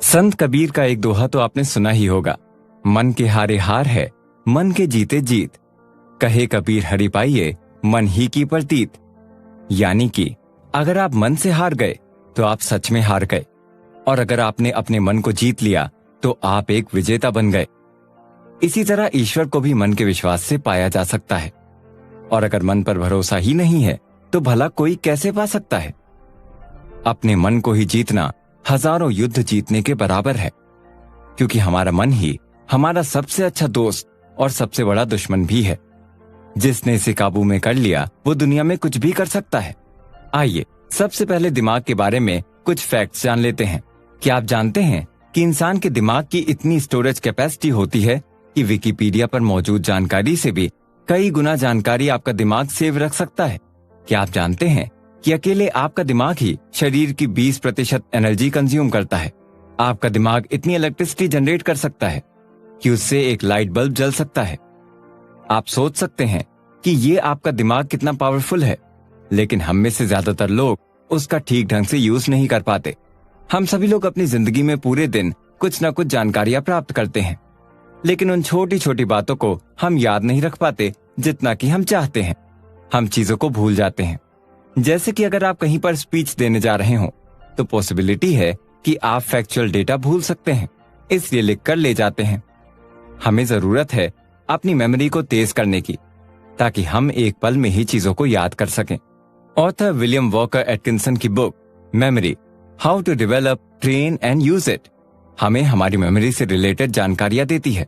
संत कबीर का एक दोहा तो आपने सुना ही होगा, मन के हारे हार है, मन के जीते जीत। कहे कबीर हरि पाइये, मन ही की प्रतीत। यानी कि अगर आप मन से हार गए तो आप सच में हार गए, और अगर आपने अपने मन को जीत लिया तो आप एक विजेता बन गए। इसी तरह ईश्वर को भी मन के विश्वास से पाया जा सकता है, और अगर मन पर भरोसा ही नहीं है तो भला कोई कैसे पा सकता है। अपने मन को ही जीतना हजारों युद्ध जीतने के बराबर है, क्योंकि हमारा मन ही हमारा सबसे अच्छा दोस्त और सबसे बड़ा दुश्मन भी है। जिसने इसे काबू में कर लिया वो दुनिया में कुछ भी कर सकता है। आइए सबसे पहले दिमाग के बारे में कुछ फैक्ट्स जान लेते हैं। क्या आप जानते हैं कि इंसान के दिमाग की इतनी स्टोरेज कैपेसिटी होती है कि विकिपीडिया पर मौजूद जानकारी से भी कई गुना जानकारी आपका दिमाग सेव रख सकता है। क्या आप जानते हैं कि अकेले आपका दिमाग ही शरीर की 20% एनर्जी कंज्यूम करता है। आपका दिमाग इतनी इलेक्ट्रिसिटी जनरेट कर सकता है कि उससे एक लाइट बल्ब जल सकता है। आप सोच सकते हैं कि ये आपका दिमाग कितना पावरफुल है, लेकिन हम में से ज्यादातर लोग उसका ठीक ढंग से यूज नहीं कर पाते। हम सभी लोग अपनी जिंदगी में पूरे दिन कुछ न कुछ जानकारियां प्राप्त करते हैं, लेकिन उन छोटी छोटी बातों को हम याद नहीं रख पाते जितना कि हम चाहते हैं। हम चीजों को भूल जाते हैं। जैसे कि अगर आप कहीं पर स्पीच देने जा रहे हो तो पॉसिबिलिटी है कि आप फैक्चुअल डेटा भूल सकते हैं, इसलिए लिख कर ले जाते हैं। हमें जरूरत है अपनी मेमोरी को तेज करने की, ताकि हम एक पल में ही चीजों को याद कर सकें। ऑथर विलियम वॉकर एटकिंसन की book memory, how to develop, train and use it हमें हमारी मेमोरी से रिलेटेड जानकारियां देती है।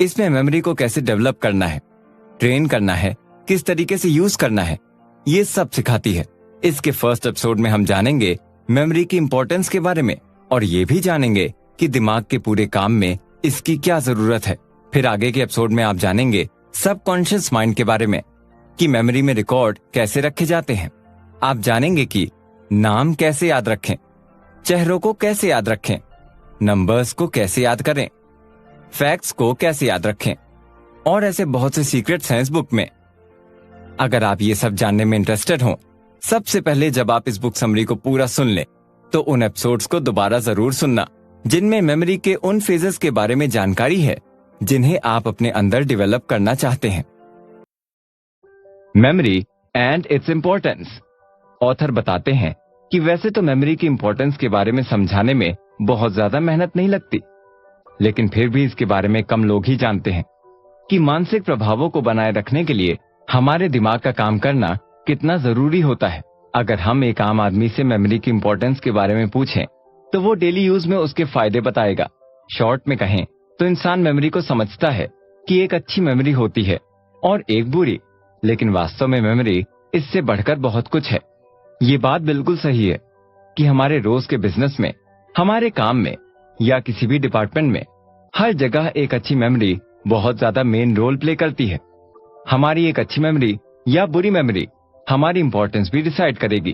इसमें मेमोरी को कैसे डेवलप करना है, ट्रेन करना है, किस तरीके से यूज करना है, ये सब सिखाती है। इसके फर्स्ट एपिसोड में हम जानेंगे मेमोरी की इंपॉर्टेंस के बारे में, और ये भी जानेंगे कि दिमाग के पूरे काम में इसकी क्या जरूरत है। फिर आगे के एपिसोड में आप जानेंगे सबकॉन्शियस माइंड के बारे में, कि मेमोरी में रिकॉर्ड कैसे रखे जाते हैं। आप जानेंगे कि नाम कैसे याद रखें, चेहरों को कैसे याद रखें, नंबर्स को कैसे याद करें, फैक्ट्स को कैसे याद रखें, और ऐसे बहुत से सीक्रेट्स हैं इस बुक में। अगर आप ये सब जानने में इंटरेस्टेड हो, सबसे पहले जब आप इस बुक समरी को पूरा सुन लें तो उन एपिसोड्स को दोबारा जरूर सुनना, जिनमें मेमोरी के उन फेजेस के बारे में जानकारी है जिन्हें आप अपने अंदर डेवलप करना चाहते हैं। Memory and its importance. Author बताते हैं कि वैसे तो मेमोरी की इम्पोर्टेंस के बारे में समझाने में बहुत ज्यादा मेहनत नहीं लगती, लेकिन फिर भी इसके बारे में कम लोग ही जानते हैं कि मानसिक प्रभावों को बनाए रखने के लिए हमारे दिमाग का काम करना कितना जरूरी होता है। अगर हम एक आम आदमी से मेमोरी की इम्पोर्टेंस के बारे में पूछें तो वो डेली यूज में उसके फायदे बताएगा। शॉर्ट में कहें तो इंसान मेमोरी को समझता है कि एक अच्छी मेमोरी होती है और एक बुरी, लेकिन वास्तव में मेमोरी इससे बढ़कर बहुत कुछ है। ये बात बिल्कुल सही है कि हमारे रोज के बिजनेस में, हमारे काम में या किसी भी डिपार्टमेंट में हर जगह एक अच्छी मेमोरी बहुत ज्यादा मेन रोल प्ले करती है। हमारी एक अच्छी मेमोरी या बुरी मेमोरी हमारी इंपॉर्टेंस भी डिसाइड करेगी।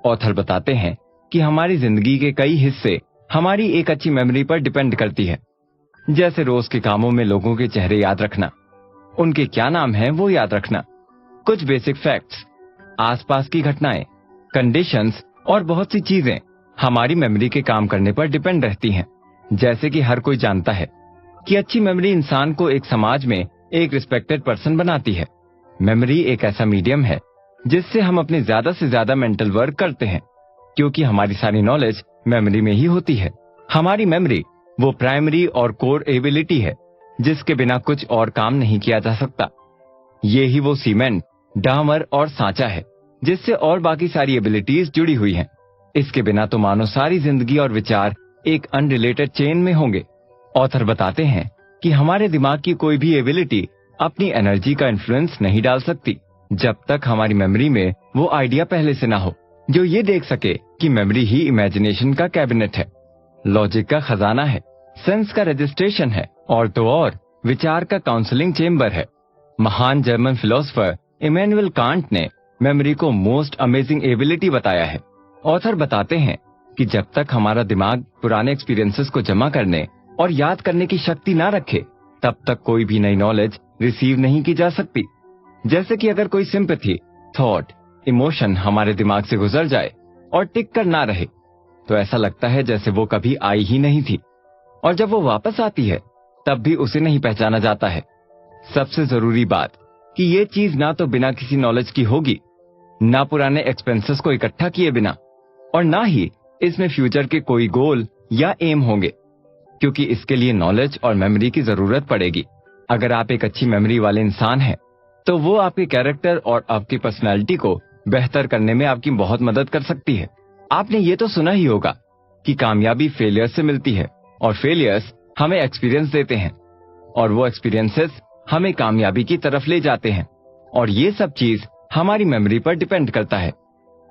ऑथर बताते हैं कि हमारी जिंदगी के कई हिस्से हमारी एक अच्छी मेमोरी पर डिपेंड करती है। जैसे रोज के कामों में लोगों के चेहरे याद रखना, उनके क्या नाम है वो याद रखना, कुछ बेसिक फैक्ट्स, आसपास की घटनाएं, कंडीशंस और बहुत सी चीजें हमारी मेमोरी के काम करने पर डिपेंड रहती हैं। जैसे कि हर कोई जानता है कि अच्छी मेमोरी इंसान को एक समाज में एक रिस्पेक्टेड पर्सन बनाती है। मेमोरी एक ऐसा मीडियम है जिससे हम अपने ज्यादा से ज्यादा मेंटल वर्क करते हैं, क्योंकि हमारी सारी नॉलेज मेमोरी में ही होती है। हमारी मेमोरी वो प्राइमरी और कोर एबिलिटी है जिसके बिना कुछ और काम नहीं किया जा सकता। ये ही वो सीमेंट, डामर और सांचा है जिससे और बाकी सारी एबिलिटीज जुड़ी हुई हैं। इसके बिना तो मानो सारी जिंदगी और विचार एक अनरिलेटेड चेन में होंगे। ऑथर बताते हैं कि हमारे दिमाग की कोई भी एबिलिटी अपनी एनर्जी का इन्फ्लुएंस नहीं डाल सकती जब तक हमारी मेमोरी में वो आइडिया पहले से ना हो जो ये देख सके कि मेमोरी ही इमेजिनेशन का कैबिनेट है, लॉजिक का खजाना है, सेंस का रजिस्ट्रेशन है, और तो और विचार का काउंसलिंग चेम्बर है। महान जर्मन फिलोसोफर इमैनुअल कांट ने मेमोरी को मोस्ट अमेजिंग एबिलिटी बताया है। ऑथर बताते हैं कि जब तक हमारा दिमाग पुराने एक्सपीरियंसेस को जमा करने और याद करने की शक्ति ना रखे, तब तक कोई भी नई नॉलेज रिसीव नहीं की जा सकती। जैसे कि अगर कोई सिंपैथी, थॉट, इमोशन हमारे दिमाग से गुजर जाए और टिक कर ना रहे, तो ऐसा लगता है जैसे वो कभी आई ही नहीं थी, और जब वो वापस आती है तब भी उसे नहीं पहचाना जाता है। सबसे जरूरी बात कि ये चीज ना तो बिना किसी नॉलेज की होगी, ना पुराने एक्सपेंसेस को इकट्ठा किए बिना, और ना ही इसमें फ्यूचर के कोई गोल या एम होंगे, क्योंकि इसके लिए नॉलेज और मेमोरी की जरूरत पड़ेगी। अगर आप एक अच्छी मेमोरी वाले इंसान हैं, तो वो आपके कैरेक्टर और आपकी पर्सनैलिटी को बेहतर करने में आपकी बहुत मदद कर सकती है। आपने ये तो सुना ही होगा कि कामयाबी फेलियर से मिलती है, और फेलियर्स हमें एक्सपीरियंस देते हैं, और वो एक्सपीरियंसेस हमें कामयाबी की तरफ ले जाते हैं। और ये सब चीज हमारी मेमोरी पर डिपेंड करता है,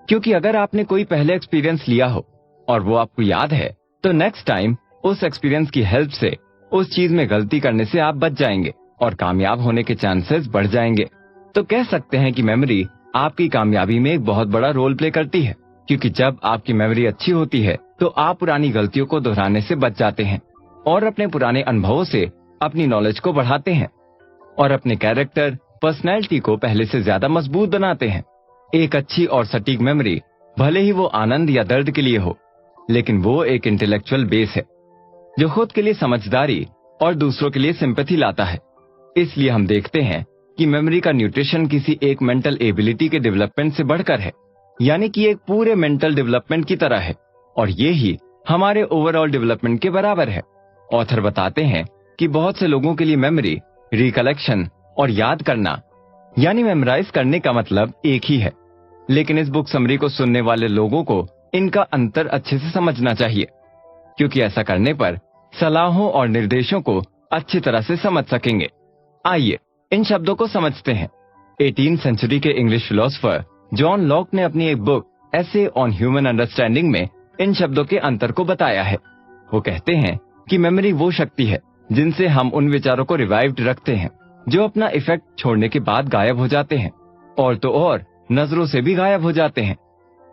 क्योंकि अगर आपने कोई पहले एक्सपीरियंस लिया हो और वो आपको याद है, तो नेक्स्ट टाइम उस एक्सपीरियंस की हेल्प से उस चीज में गलती करने से आप बच जाएंगे और कामयाब होने के चांसेस बढ़ जाएंगे। तो कह सकते हैं कि मेमोरी आपकी कामयाबी में एक बहुत बड़ा रोल प्ले करती है, क्योंकि जब आपकी मेमोरी अच्छी होती है तो आप पुरानी गलतियों को दोहराने से बच जाते हैं और अपने पुराने अनुभवों से अपनी नॉलेज को बढ़ाते हैं और अपने कैरेक्टर, पर्सनैलिटी को पहले से ज्यादा मजबूत बनाते हैं। एक अच्छी और सटीक मेमोरी भले ही वो आनंद या दर्द के लिए हो, लेकिन वो एक इंटेलेक्चुअल बेस है जो खुद के लिए समझदारी और दूसरों के लिए सिंपैथी लाता है। इसलिए हम देखते हैं कि मेमोरी का न्यूट्रिशन किसी एक मेंटल एबिलिटी के डेवलपमेंट से बढ़कर है, यानी कि एक पूरे मेंटल डेवलपमेंट की तरह है, और ये ही हमारे ओवरऑल डेवलपमेंट के बराबर है। ऑथर बताते हैं कि बहुत से लोगों के लिए मेमोरी, रिकलेक्शन और याद करना यानी मेमोराइज करने का मतलब एक ही है, लेकिन इस बुक समरी को सुनने वाले लोगों को इनका अंतर अच्छे से समझना चाहिए, क्योंकि ऐसा करने पर सलाहों और निर्देशों को अच्छी तरह से समझ सकेंगे। आइए इन शब्दों को समझते हैं। 18वीं सेंचुरी के इंग्लिश फिलोसोफर जॉन लॉक ने अपनी एक बुक ऐसे ऑन ह्यूमन अंडरस्टैंडिंग में इन शब्दों के अंतर को बताया है। वो कहते हैं कि मेमोरी वो शक्ति है जिनसे हम उन विचारों को रिवाइव्ड रखते हैं जो अपना इफेक्ट छोड़ने के बाद गायब हो जाते हैं, और तो और नजरों से भी गायब हो जाते हैं।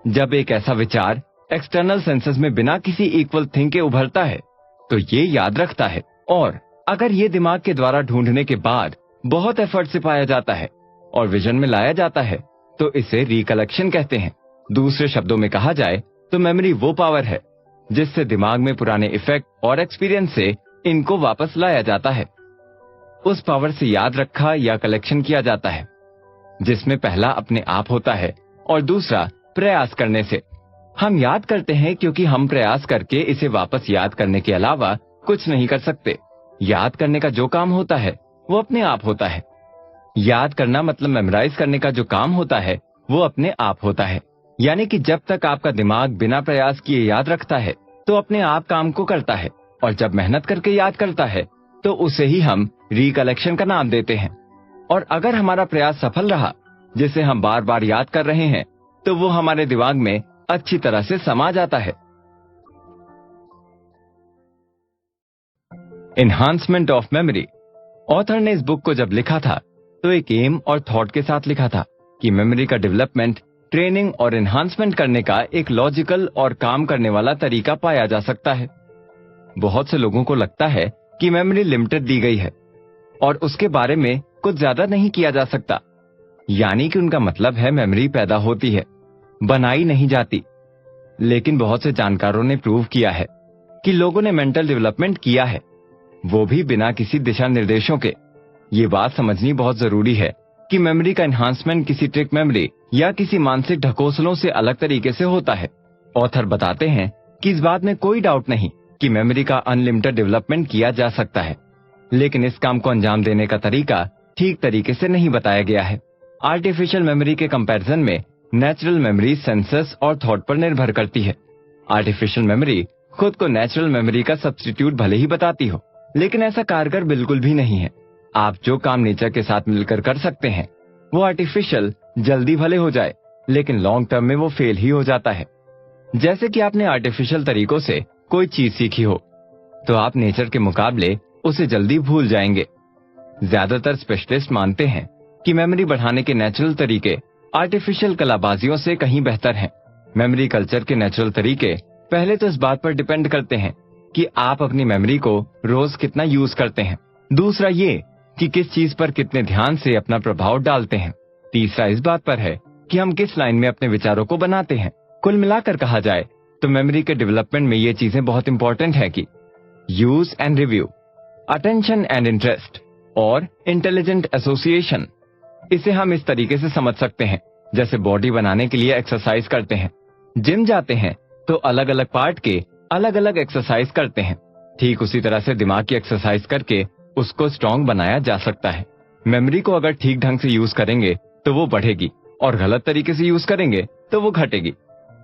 जब एक ऐसा विचार एक्सटर्नल सेंसेस में बिना किसी इक्वल थिंग के उभरता है तो ये याद रखता है, और अगर ये दिमाग के द्वारा ढूंढने के बाद बहुत एफर्ट से पाया जाता है और विजन में लाया जाता है तो इसे रिकलेक्शन कहते हैं। दूसरे शब्दों में कहा जाए तो मेमोरी वो पावर है जिससे दिमाग में पुराने इफेक्ट और एक्सपीरियंस से इनको वापस लाया जाता है। उस पावर से याद रखा या कलेक्शन किया जाता है, जिसमें पहला अपने आप होता है और दूसरा प्रयास करने से। हम याद करते हैं क्योंकि हम प्रयास करके इसे वापस याद करने के अलावा कुछ नहीं कर सकते। याद करने का जो काम होता है वो अपने आप होता है। याद करना मतलब मेमोराइज करने का जो काम होता है वो अपने आप होता है, यानी कि जब तक आपका दिमाग बिना प्रयास किए याद रखता है तो अपने आप काम को करता है, और जब मेहनत करके याद करता है तो उसे ही हम रिकलेक्शन का नाम देते हैं। और अगर हमारा प्रयास सफल रहा, जिसे हम बार बार याद कर रहे हैं, तो वो हमारे दिमाग में अच्छी तरह से समा जाता है। Enhancement of memory. ऑथर ने इस बुक को जब लिखा था तो एक एम और थॉट के साथ लिखा था कि मेमोरी का डेवलपमेंट, ट्रेनिंग और एनहांसमेंट करने का एक लॉजिकल और काम करने वाला तरीका पाया जा सकता है। बहुत से लोगों को लगता है कि मेमोरी लिमिटेड दी गई है और उसके बारे में कुछ ज्यादा नहीं किया जा सकता, यानी कि उनका मतलब है मेमोरी पैदा होती है, बनाई नहीं जाती। लेकिन बहुत से जानकारों ने प्रूव किया है कि लोगों ने मेंटल डेवलपमेंट किया है, वो भी बिना किसी दिशा निर्देशों के। ये बात समझनी बहुत जरूरी है कि मेमोरी का एनहांसमेंट किसी ट्रिक मेमोरी या किसी मानसिक ढकोसलों से अलग तरीके से होता है। ऑथर बताते हैं कि इस बात में कोई डाउट नहीं कि मेमोरी का अनलिमिटेड डेवलपमेंट किया जा सकता है, लेकिन इस काम को अंजाम देने का तरीका ठीक तरीके से नहीं बताया गया है। आर्टिफिशियल मेमोरी के कंपैरिजन में नेचुरल मेमोरी सेंसस और थॉट पर निर्भर करती है। आर्टिफिशियल मेमोरी खुद को नेचुरल मेमोरी का सब्स्टिट्यूट भले ही बताती हो, लेकिन ऐसा कारगर बिल्कुल भी नहीं है। आप जो काम नेचर के साथ मिलकर कर सकते हैं वो आर्टिफिशियल जल्दी भले हो जाए, लेकिन लॉन्ग टर्म में वो फेल ही हो जाता है। जैसे कि आपने आर्टिफिशियल तरीकों से कोई चीज सीखी हो तो आप नेचर के मुकाबले उसे जल्दी भूल जाएंगे। ज्यादातर स्पेशलिस्ट मानते हैं कि मेमोरी बढ़ाने के नेचुरल तरीके आर्टिफिशियल कलाबाजियों से कहीं बेहतर हैं। मेमोरी कल्चर के नेचुरल तरीके पहले तो इस बात पर डिपेंड करते हैं कि आप अपनी मेमोरी को रोज कितना यूज करते हैं। दूसरा ये कि किस चीज पर कितने ध्यान से अपना प्रभाव डालते हैं। तीसरा इस बात पर है कि हम किस लाइन में अपने विचारों को बनाते हैं। कुल मिलाकर कहा जाए तो मेमोरी के डेवलपमेंट में ये चीजें बहुत इंपॉर्टेंट है कि use and review, attention and interest और इंटेलिजेंट एसोसिएशन। इसे हम इस तरीके से समझ सकते हैं, जैसे बॉडी बनाने के लिए एक्सरसाइज करते हैं, जिम जाते हैं तो अलग अलग पार्ट के अलग अलग एक्सरसाइज करते हैं। ठीक उसी तरह से दिमाग की एक्सरसाइज करके उसको स्ट्रांग बनाया जा सकता है। मेमोरी को अगर ठीक ढंग से यूज करेंगे तो वो बढ़ेगी और गलत तरीके से यूज करेंगे तो वो घटेगी।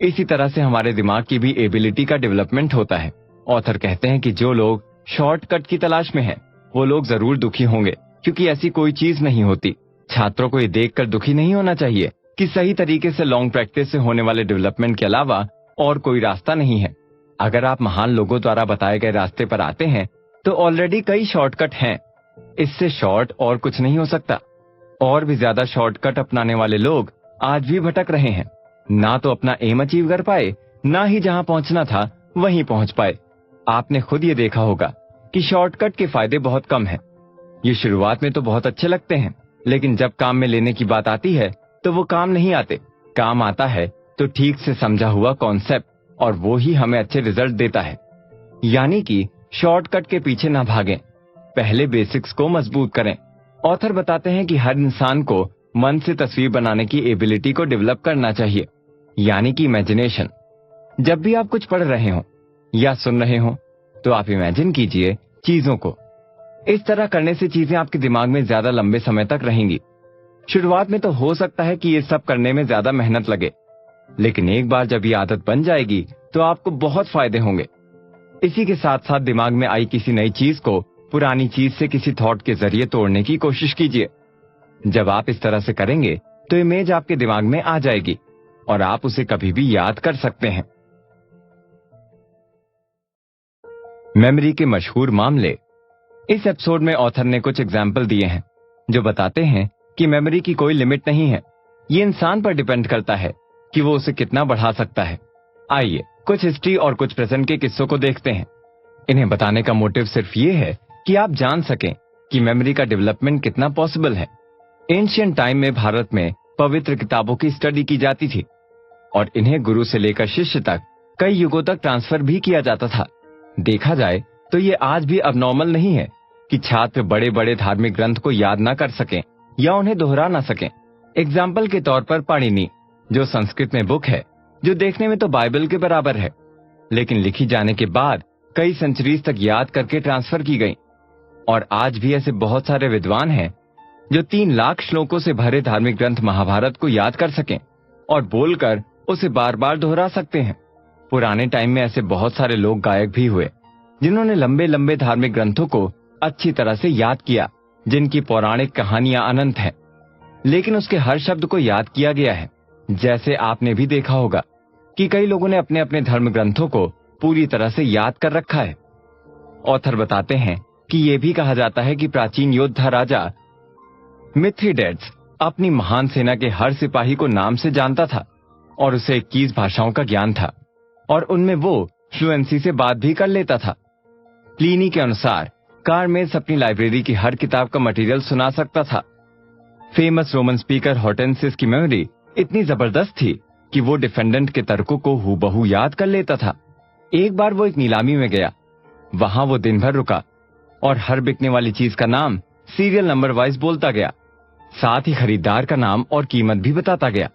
इसी तरह से हमारे दिमाग की भी एबिलिटी का डेवलपमेंट होता है। ऑथर कहते हैं कि जो लोग शॉर्टकट की तलाश में हैं, वो लोग जरूर दुखी होंगे, क्योंकि ऐसी कोई चीज नहीं होती। छात्रों को ये देखकर दुखी नहीं होना चाहिए कि सही तरीके से लॉन्ग प्रैक्टिस से होने वाले डेवलपमेंट के अलावा और कोई रास्ता नहीं है। अगर आप महान लोगों द्वारा बताए गए रास्ते पर आते हैं तो ऑलरेडी कई शॉर्टकट हैं। इससे शॉर्ट और कुछ नहीं हो सकता। और भी ज्यादा शॉर्टकट अपनाने वाले लोग आज भी भटक रहे हैं, ना तो अपना एम अचीव कर पाए, ना ही जहां पहुंचना था वहीं पहुंच पाए। आपने खुद ये देखा होगा कि शॉर्टकट के फायदे बहुत कम हैं। ये शुरुआत में तो बहुत अच्छे लगते हैं, लेकिन जब काम में लेने की बात आती है तो वो काम नहीं आते। काम आता है तो ठीक से समझा हुआ कॉन्सेप्ट, और वो ही हमें अच्छे रिजल्ट देता है। यानी कि शॉर्टकट के पीछे ना भागें, पहले बेसिक्स को मजबूत करें। ऑथर बताते हैं कि हर इंसान को मन से तस्वीर बनाने की एबिलिटी को डेवलप करना चाहिए, यानी कि इमेजिनेशन। जब भी आप कुछ पढ़ रहे हो या सुन रहे हो तो आप इमेजिन कीजिए चीजों को। इस तरह करने से चीजें आपके दिमाग में ज्यादा लंबे समय तक रहेंगी। शुरुआत में तो हो सकता है कि ये सब करने में ज्यादा मेहनत लगे, लेकिन एक बार जब ये आदत बन जाएगी तो आपको बहुत फायदे होंगे। इसी के साथ साथ दिमाग में आई किसी नई चीज को पुरानी चीज से किसी थॉट के जरिए तोड़ने की कोशिश कीजिए। जब आप इस तरह से करेंगे तो इमेज आपके दिमाग में आ जाएगी और आप उसे कभी भी याद कर सकते हैं। मेमोरी के मशहूर मामले। इस एपिसोड में ऑथर ने कुछ एग्जाम्पल दिए हैं जो बताते हैं कि मेमोरी की कोई लिमिट नहीं है। ये इंसान पर डिपेंड करता है कि वो उसे कितना बढ़ा सकता है। आइए कुछ हिस्ट्री और कुछ प्रेजेंट के किस्सों को देखते हैं। इन्हें बताने का मोटिव सिर्फ ये है कि आप जान सकें कि मेमोरी का डेवलपमेंट कितना पॉसिबल है। एंशिएंट टाइम में भारत में पवित्र किताबों की स्टडी की जाती थी और इन्हें गुरु से लेकर शिष्य तक कई युगों तक ट्रांसफर भी किया जाता था। देखा जाए तो ये आज भी अबनॉर्मल नहीं है कि छात्र बड़े बड़े धार्मिक ग्रंथ को याद ना कर सकें या उन्हें दोहरा ना सकें। एग्जाम्पल के तौर पर पाणिनि, जो संस्कृत में बुक है, जो देखने में तो बाइबल के बराबर है, लेकिन लिखी जाने के बाद कई सेंचुरीज तक याद करके ट्रांसफर की गई। और आज भी ऐसे बहुत सारे विद्वान हैं जो 3 लाख श्लोकों से भरे धार्मिक ग्रंथ महाभारत को याद कर सकें और बोलकर उसे बार बार दोहरा सकते हैं। पुराने टाइम में ऐसे बहुत सारे लोग गायक भी हुए जिन्होंने लंबे लंबे धार्मिक ग्रंथों को अच्छी तरह से याद किया, जिनकी पौराणिक कहानियां अनंत हैं, लेकिन उसके हर शब्द को याद किया गया है। जैसे आपने भी देखा होगा कि कई लोगों ने अपने अपने धर्म ग्रंथों को पूरी तरह से याद कर रखा है। ऑथर बताते हैं कि यह भी कहा जाता है कि प्राचीन योद्धा राजा मिथ्रिडेट्स अपनी महान सेना के हर सिपाही को नाम से जानता था और उसे 21 भाषाओं का ज्ञान था और उनमें वो फ्लुएंसी से बात भी कर लेता था। प्लीनी के अनुसार कार्मेस अपनी लाइब्रेरी की हर किताब का मटेरियल सुना सकता था। फेमस रोमन स्पीकर हॉर्टेंसिस की मेमोरी इतनी जबरदस्त थी कि वो डिफेंडेंट के तर्कों को हूबहू याद कर लेता था। एक बार वो एक नीलामी में गया, वहां वो दिन भर रुका और हर बिकने वाली चीज का नाम सीरियल नंबर वाइज बोलता गया, साथ ही खरीदार का नाम और कीमत भी बताता गया।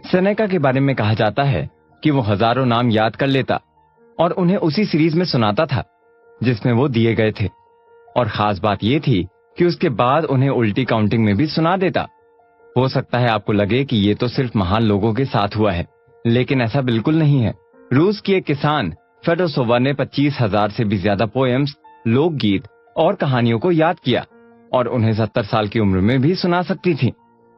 सेनेका के बारे में कहा जाता है कि वो हजारों नाम याद कर लेता और उन्हें उसी सीरीज में सुनाता था जिसमें वो दिए गए थे, और खास बात ये थी कि उसके बाद उन्हें उल्टी काउंटिंग में भी सुना देता। हो सकता है आपको लगे कि ये तो सिर्फ महान लोगों के साथ हुआ है, लेकिन ऐसा बिल्कुल नहीं है। रूस की एक किसान फेडोसोवा ने 25,000 से भी ज्यादा पोएम्स, लोकगीत और कहानियों को याद किया और उन्हें 70 साल की उम्र में भी सुना सकती थी।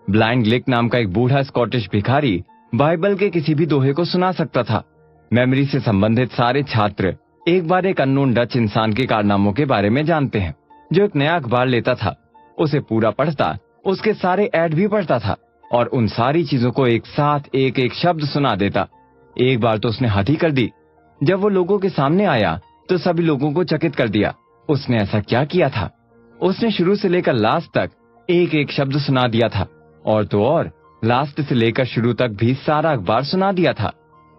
ब्लाइंड ग्लिक नाम का एक बूढ़ा स्कॉटिश भिखारी बाइबल के किसी भी दोहे को सुना सकता था। मेमोरी से संबंधित सारे छात्र एक बार एक अननोन डच इंसान के कारनामों के बारे में जानते हैं, जो एक नया अखबार लेता था, उसे पूरा पढ़ता, उसके सारे ऐड भी पढ़ता था और उन सारी चीजों को एक साथ एक एक शब्द सुना देता। एक बार तो उसने हद ही कर दी। जब वो लोगों के सामने आया तो सभी लोगों को चकित कर दिया। उसने ऐसा क्या किया था? उसने शुरू से लेकर लास्ट तक एक एक शब्द सुना दिया था, और तो और लास्ट से लेकर शुरू तक भी सारा अखबार सुना दिया था।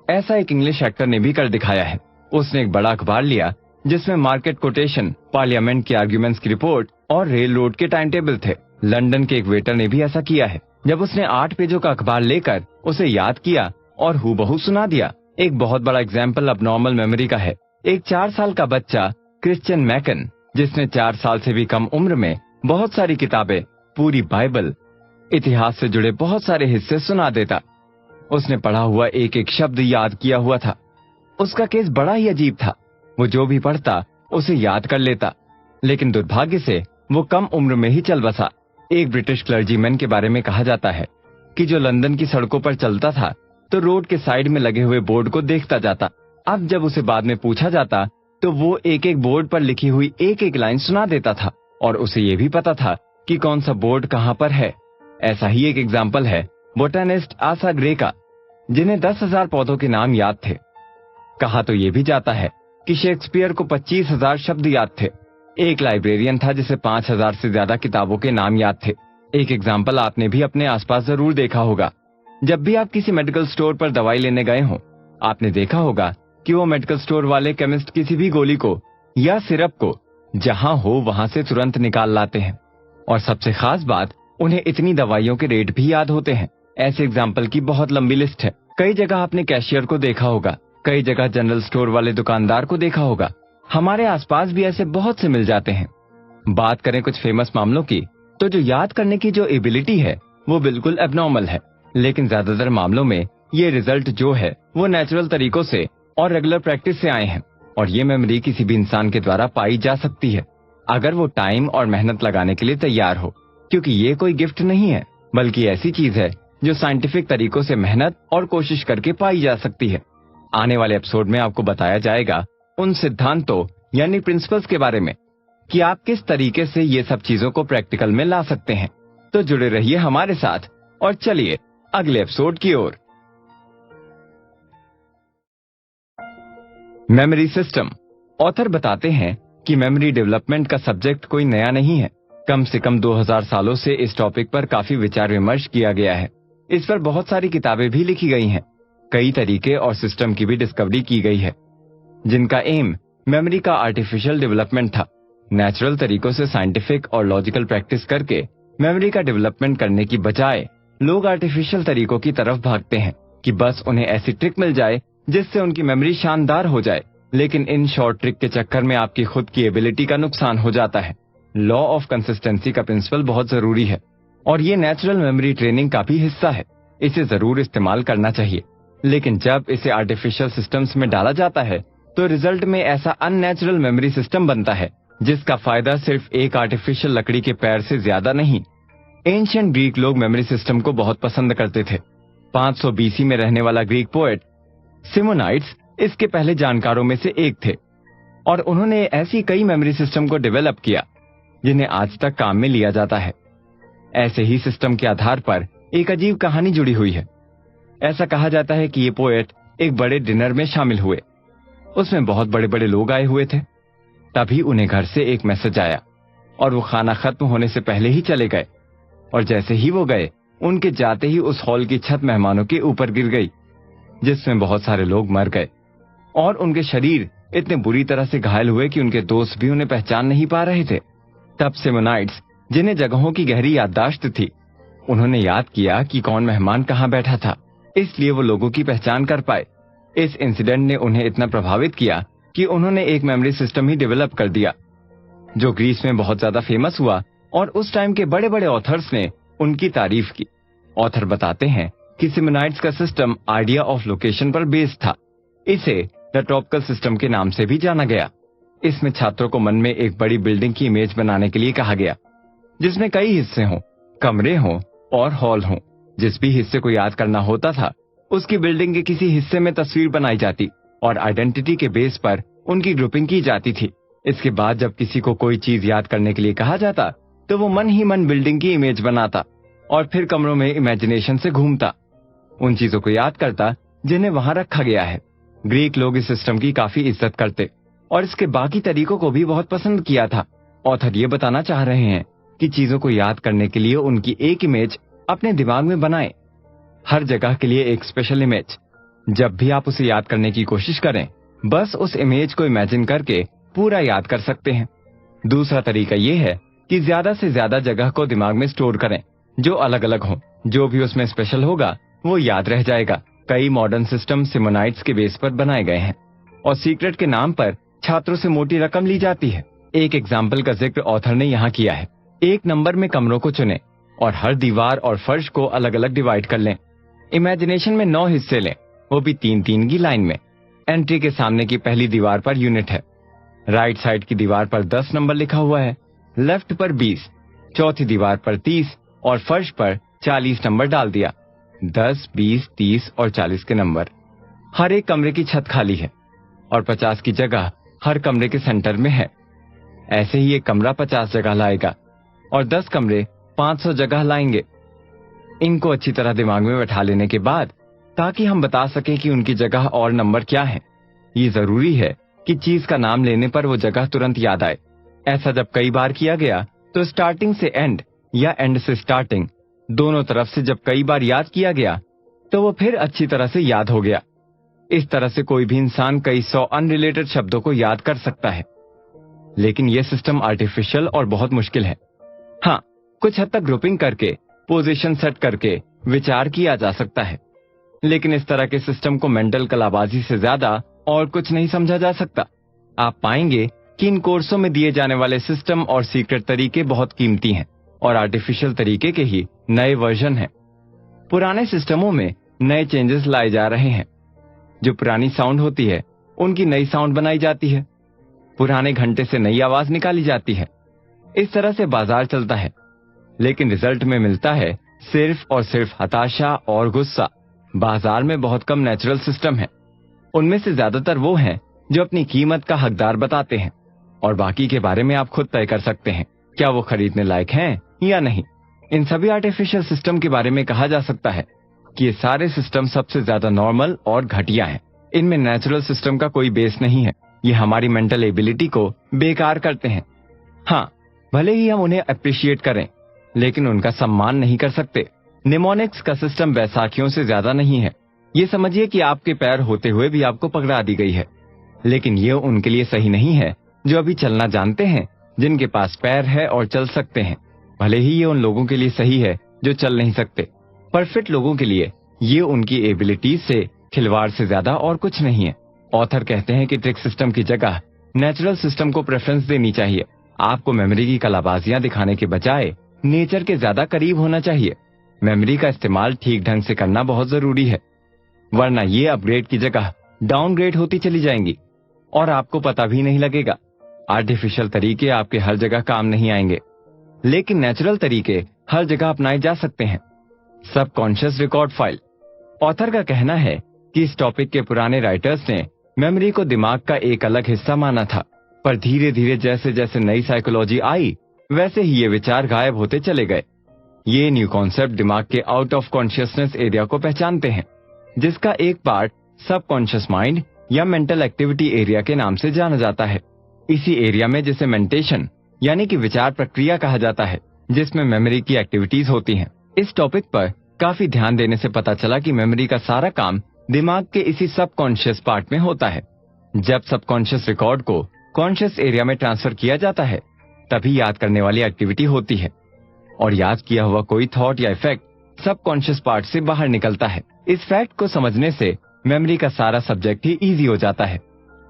ऐसा एक इंग्लिश एक्टर ने भी कर दिखाया है। उसने एक बड़ा अखबार लिया जिसमें मार्केट कोटेशन, पार्लियामेंट के आर्ग्यूमेंट्स की रिपोर्ट और रेल रोड के टाइम टेबल थे। लंदन के एक वेटर ने भी ऐसा किया है, जब उसने 8 पेजों का अखबार लेकर उसे याद किया और हूबहू सुना दिया। एक बहुत बड़ा एग्जाम्पल अबनॉर्मल मेमोरी का है। एक 4 साल का बच्चा क्रिश्चियन मैकन, जिसने 4 साल से भी कम उम्र में बहुत सारी किताबें, पूरी बाइबल, इतिहास से जुड़े बहुत सारे हिस्से सुना देता। उसने पढ़ा हुआ एक एक शब्द याद किया हुआ था। उसका केस बड़ा ही अजीब था। वो जो भी पढ़ता उसे याद कर लेता, लेकिन दुर्भाग्य से वो कम उम्र में ही चल बसा। एक ब्रिटिश क्लर्जीमैन के बारे में कहा जाता है कि जो लंदन की सड़कों पर चलता था तो रोड के साइड में लगे हुए बोर्ड को देखता जाता। अब जब उसे बाद में पूछा जाता तो वो एक एक बोर्ड पर लिखी हुई एक एक लाइन सुना देता था और उसे ये भी पता था कि कौन सा बोर्ड कहाँ पर है। ऐसा ही एक एग्जाम्पल है बोटानिस्ट आसा ग्रे का, जिन्हें 10,000 पौधों के नाम याद थे। कहा तो ये भी जाता है कि शेक्सपियर को 25,000 शब्द याद थे। एक लाइब्रेरियन था जिसे 5,000 से ज्यादा किताबों के नाम याद थे। एक एग्जाम्पल आपने भी अपने आसपास जरूर देखा होगा। जब भी आप किसी मेडिकल स्टोर पर दवाई लेने गए हो, आपने देखा होगा कि वो मेडिकल स्टोर वाले केमिस्ट किसी भी गोली को या सिरप को जहां हो वहां से तुरंत निकाल लाते हैं। और सबसे खास बात, उन्हें इतनी दवाइयों के रेट भी याद होते हैं। ऐसे एग्जाम्पल की बहुत लंबी लिस्ट है। कई जगह आपने कैशियर को देखा होगा, कई जगह जनरल स्टोर वाले दुकानदार को देखा होगा। हमारे आसपास भी ऐसे बहुत से मिल जाते हैं। बात करें कुछ फेमस मामलों की, तो जो याद करने की जो एबिलिटी है वो बिल्कुल एबनॉर्मल है, लेकिन ज्यादातर मामलों में ये रिजल्ट जो है वो नेचुरल तरीकों से और रेगुलर प्रैक्टिस से आए हैं। और ये मेमोरी किसी भी इंसान के द्वारा पाई जा सकती है, अगर वो टाइम और मेहनत लगाने के लिए तैयार हो, क्योंकि ये कोई गिफ्ट नहीं है, बल्कि ऐसी चीज है जो साइंटिफिक तरीकों से मेहनत और कोशिश करके पाई जा सकती है। आने वाले एपिसोड में आपको बताया जाएगा उन सिद्धांतों यानी प्रिंसिपल्स के बारे में कि आप किस तरीके से ये सब चीजों को प्रैक्टिकल में ला सकते हैं। तो जुड़े रहिए हमारे साथ और चलिए अगले एपिसोड की ओर। Memory system. ऑथर बताते हैं कि मेमोरी डेवलपमेंट का सब्जेक्ट कोई नया नहीं है। कम से कम 2000 सालों से इस टॉपिक पर काफी विचार विमर्श किया गया है। इस पर बहुत सारी किताबें भी लिखी गई हैं। कई तरीके और सिस्टम की भी डिस्कवरी की गई है, जिनका एम मेमोरी का आर्टिफिशियल डेवलपमेंट था। नेचुरल तरीकों से साइंटिफिक और लॉजिकल प्रैक्टिस करके मेमोरी का डेवलपमेंट करने की बजाय लोग आर्टिफिशियल तरीकों की तरफ भागते हैं कि बस उन्हें ऐसी ट्रिक मिल जाए जिससे उनकी मेमोरी शानदार हो जाए। लेकिन इन शॉर्ट ट्रिक के चक्कर में आपकी खुद की एबिलिटी का नुकसान हो जाता है। लॉ ऑफ कंसिस्टेंसी का प्रिंसिपल बहुत जरूरी है और ये नेचुरल मेमोरी ट्रेनिंग का भी हिस्सा है। इसे जरूर इस्तेमाल करना चाहिए, लेकिन जब इसे आर्टिफिशियल सिस्टम्स में डाला जाता है तो रिजल्ट में ऐसा अननेचुरल मेमोरी सिस्टम बनता है जिसका फायदा सिर्फ एक आर्टिफिशियल लकड़ी के पैर से ज्यादा नहीं। एंशिएंट ग्रीक लोग मेमोरी सिस्टम को बहुत पसंद करते थे। 500 बीसी में रहने वाला ग्रीक पोएट सिमोनाइड्स इसके पहले जानकारों में से एक थे और उन्होंने ऐसी कई मेमोरी सिस्टम को डेवलप किया जिन्हें आज तक काम में लिया जाता है। ऐसे ही सिस्टम के आधार पर एक अजीब कहानी जुड़ी हुई है। ऐसा कहा जाता है कि ये पोएट एक बड़े डिनर में शामिल हुए। उसमें बहुत बड़े बड़े लोग आए हुए थे। तभी उन्हें घर से एक मैसेज आया और वो खाना खत्म होने से पहले ही चले गए। और जैसे ही वो गए, उनके जाते ही उस हॉल की छत मेहमानों के ऊपर गिर गई, जिसमें बहुत सारे लोग मर गए और उनके शरीर इतने बुरी तरह से घायल हुए कि उनके दोस्त भी उन्हें पहचान नहीं पा रहे थे। तब सिमोनाइड्स, जिन्हें जगहों की गहरी याददाश्त थी, उन्होंने याद किया कि कौन मेहमान कहाँ बैठा था, इसलिए वो लोगों की पहचान कर पाए। इस इंसिडेंट ने उन्हें इतना प्रभावित किया कि उन्होंने एक मेमोरी सिस्टम ही डेवलप कर दिया, जो ग्रीस में बहुत ज्यादा फेमस हुआ और उस टाइम के बड़े बड़े ऑथर्स ने उनकी तारीफ की। ऑथर बताते हैं कि सिमोनाइड्स का सिस्टम आइडिया ऑफ लोकेशन पर बेस्ड था। इसे द ट्रॉपिकल सिस्टम के नाम से भी जाना गया। इसमें छात्रों को मन में एक बड़ी बिल्डिंग की इमेज बनाने के लिए कहा गया, जिसमें कई हिस्से हों, कमरे हों और हॉल हों। जिस भी हिस्से को याद करना होता था, उसकी बिल्डिंग के किसी हिस्से में तस्वीर बनाई जाती और आइडेंटिटी के बेस पर उनकी ग्रुपिंग की जाती थी। इसके बाद जब किसी को कोई चीज याद करने के लिए कहा जाता तो वो मन ही मन बिल्डिंग की इमेज बनाता और फिर कमरों में इमेजिनेशन से घूमता, उन चीजों को याद करता जिन्हें वहां रखा गया है। ग्रीक लोग इस सिस्टम की काफी इज्जत करते और इसके बाकी तरीकों को भी बहुत पसंद किया था। ऑथर ये बताना चाह रहे हैं कि चीजों को याद करने के लिए उनकी एक इमेज अपने दिमाग में बनाएं, हर जगह के लिए एक स्पेशल इमेज। जब भी आप उसे याद करने की कोशिश करें, बस उस इमेज को इमेजिन करके पूरा याद कर सकते हैं। दूसरा तरीका यह है कि ज्यादा से ज्यादा जगह को दिमाग में स्टोर करें जो अलग अलग हो। जो भी उसमें स्पेशल होगा वो याद रह जाएगा। कई मॉडर्न सिस्टम सिमोनाइट्स के बेस पर बनाए गए हैं और सीक्रेट के नाम पर छात्रों से मोटी रकम ली जाती है। एक एग्जाम्पल का जिक्र ऑथर ने यहाँ किया है। एक नंबर में कमरों को चुनें और हर दीवार और फर्श को अलग अलग डिवाइड कर लें। इमेजिनेशन में 9 हिस्से लें, वो भी 3-3 की लाइन में। एंट्री के सामने की पहली दीवार पर यूनिट है, राइट साइड की दीवार पर 10 नंबर लिखा हुआ है, लेफ्ट पर 20, चौथी दीवार पर 30 और फर्श पर 40 नंबर डाल दिया। 10, 20, 30 और 40 के नंबर। हर एक कमरे की छत खाली है और 50 की जगह हर कमरे के सेंटर में है। ऐसे ही एक कमरा 50 जगह लाएगा और 10 कमरे 500 जगह लाएंगे। इनको अच्छी तरह दिमाग में बैठा लेने के बाद, ताकि हम बता सकें कि उनकी जगह और नंबर क्या है, ये जरूरी है कि चीज का नाम लेने पर वो जगह तुरंत याद आए। ऐसा जब कई बार किया गया तो स्टार्टिंग से एंड या एंड से स्टार्टिंग दोनों तरफ से जब कई बार याद किया गया तो वो फिर अच्छी तरह से याद हो गया। इस तरह से कोई भी इंसान कई 100 अनरिलेटेड शब्दों को याद कर सकता है। लेकिन यह सिस्टम आर्टिफिशियल और बहुत मुश्किल है। हाँ, कुछ हद तक ग्रुपिंग करके, पोजीशन सेट करके विचार किया जा सकता है, लेकिन इस तरह के सिस्टम को मेंटल कलाबाजी से ज्यादा और कुछ नहीं समझा जा सकता। आप पाएंगे कि इन कोर्सों में दिए जाने वाले सिस्टम और सीक्रेट तरीके बहुत कीमती हैं और आर्टिफिशियल तरीके के ही नए वर्जन हैं। पुराने सिस्टमों में नए चेंजेस लाए जा रहे हैं। जो पुरानी साउंड होती है उनकी नई साउंड बनाई जाती है। पुराने घंटे से नई आवाज निकाली जाती है। इस तरह से बाजार चलता है, लेकिन रिजल्ट में मिलता है सिर्फ और सिर्फ हताशा और गुस्सा। बाजार में बहुत कम नेचुरल सिस्टम है। उनमें से ज्यादातर वो हैं जो अपनी कीमत का हकदार बताते हैं और बाकी के बारे में आप खुद तय कर सकते हैं क्या वो खरीदने लायक हैं या नहीं। इन सभी आर्टिफिशियल सिस्टम के बारे में कहा जा सकता है कि ये सारे सिस्टम सबसे ज्यादा नॉर्मल और घटिया हैं। इनमें नेचुरल सिस्टम का कोई बेस नहीं है। ये हमारी मेंटल एबिलिटी को बेकार करते हैं। हाँ, भले ही हम उन्हें अप्रिशिएट करें, लेकिन उनका सम्मान नहीं कर सकते। निमोनिक्स का सिस्टम बैसाखियों से ज्यादा नहीं है। ये समझिए कि आपके पैर होते हुए भी आपको पकड़ा दी गई है, लेकिन ये उनके लिए सही नहीं है जो अभी चलना जानते हैं, जिनके पास पैर है और चल सकते हैं। भले ही ये उन लोगों के लिए सही है जो चल नहीं सकते। परफेक्ट लोगों के लिए ये उनकी एबिलिटीज से खिलवाड़ से ज्यादा और कुछ नहीं है। ऑथर कहते हैं कि ट्रिक सिस्टम की जगह नेचुरल सिस्टम को प्रेफरेंस देनी चाहिए। आपको मेमोरी की कलाबाजियां दिखाने के बजाय नेचर के ज्यादा करीब होना चाहिए। मेमोरी का इस्तेमाल ठीक ढंग से करना बहुत जरूरी है, वरना ये अपग्रेड की जगह डाउनग्रेड होती चली जाएंगी और आपको पता भी नहीं लगेगा। आर्टिफिशियल तरीके आपके हर जगह काम नहीं आएंगे, लेकिन नेचुरल तरीके हर जगह अपनाए जा सकते हैं। Subconscious record file. ऑथर का कहना है कि इस टॉपिक के पुराने राइटर्स ने मेमोरी को दिमाग का एक अलग हिस्सा माना था, पर धीरे धीरे जैसे जैसे नई साइकोलॉजी आई, वैसे ही ये विचार गायब होते चले गए। ये न्यू कॉन्सेप्ट दिमाग के आउट ऑफ कॉन्शियसनेस एरिया को पहचानते हैं, जिसका एक पार्ट सबकॉन्शियस माइंड या मेंटल एक्टिविटी एरिया के नाम से जाना जाता है। इसी एरिया में जिसे मेंटेशन यानी कि विचार प्रक्रिया कहा जाता है, जिसमें मेमोरी की एक्टिविटीज होती हैं। इस टॉपिक पर काफी ध्यान देने से पता चला कि मेमोरी का सारा काम दिमाग के इसी सबकॉन्शियस पार्ट में होता है। जब सबकॉन्शियस रिकॉर्ड को कॉन्शियस एरिया में ट्रांसफर किया जाता है, तभी याद करने वाली एक्टिविटी होती है और याद किया हुआ कोई थॉट या इफेक्ट सबकॉन्शियस पार्ट से बाहर निकलता है। इस फैक्ट को समझने से मेमोरी का सारा सब्जेक्ट ही इजी हो जाता है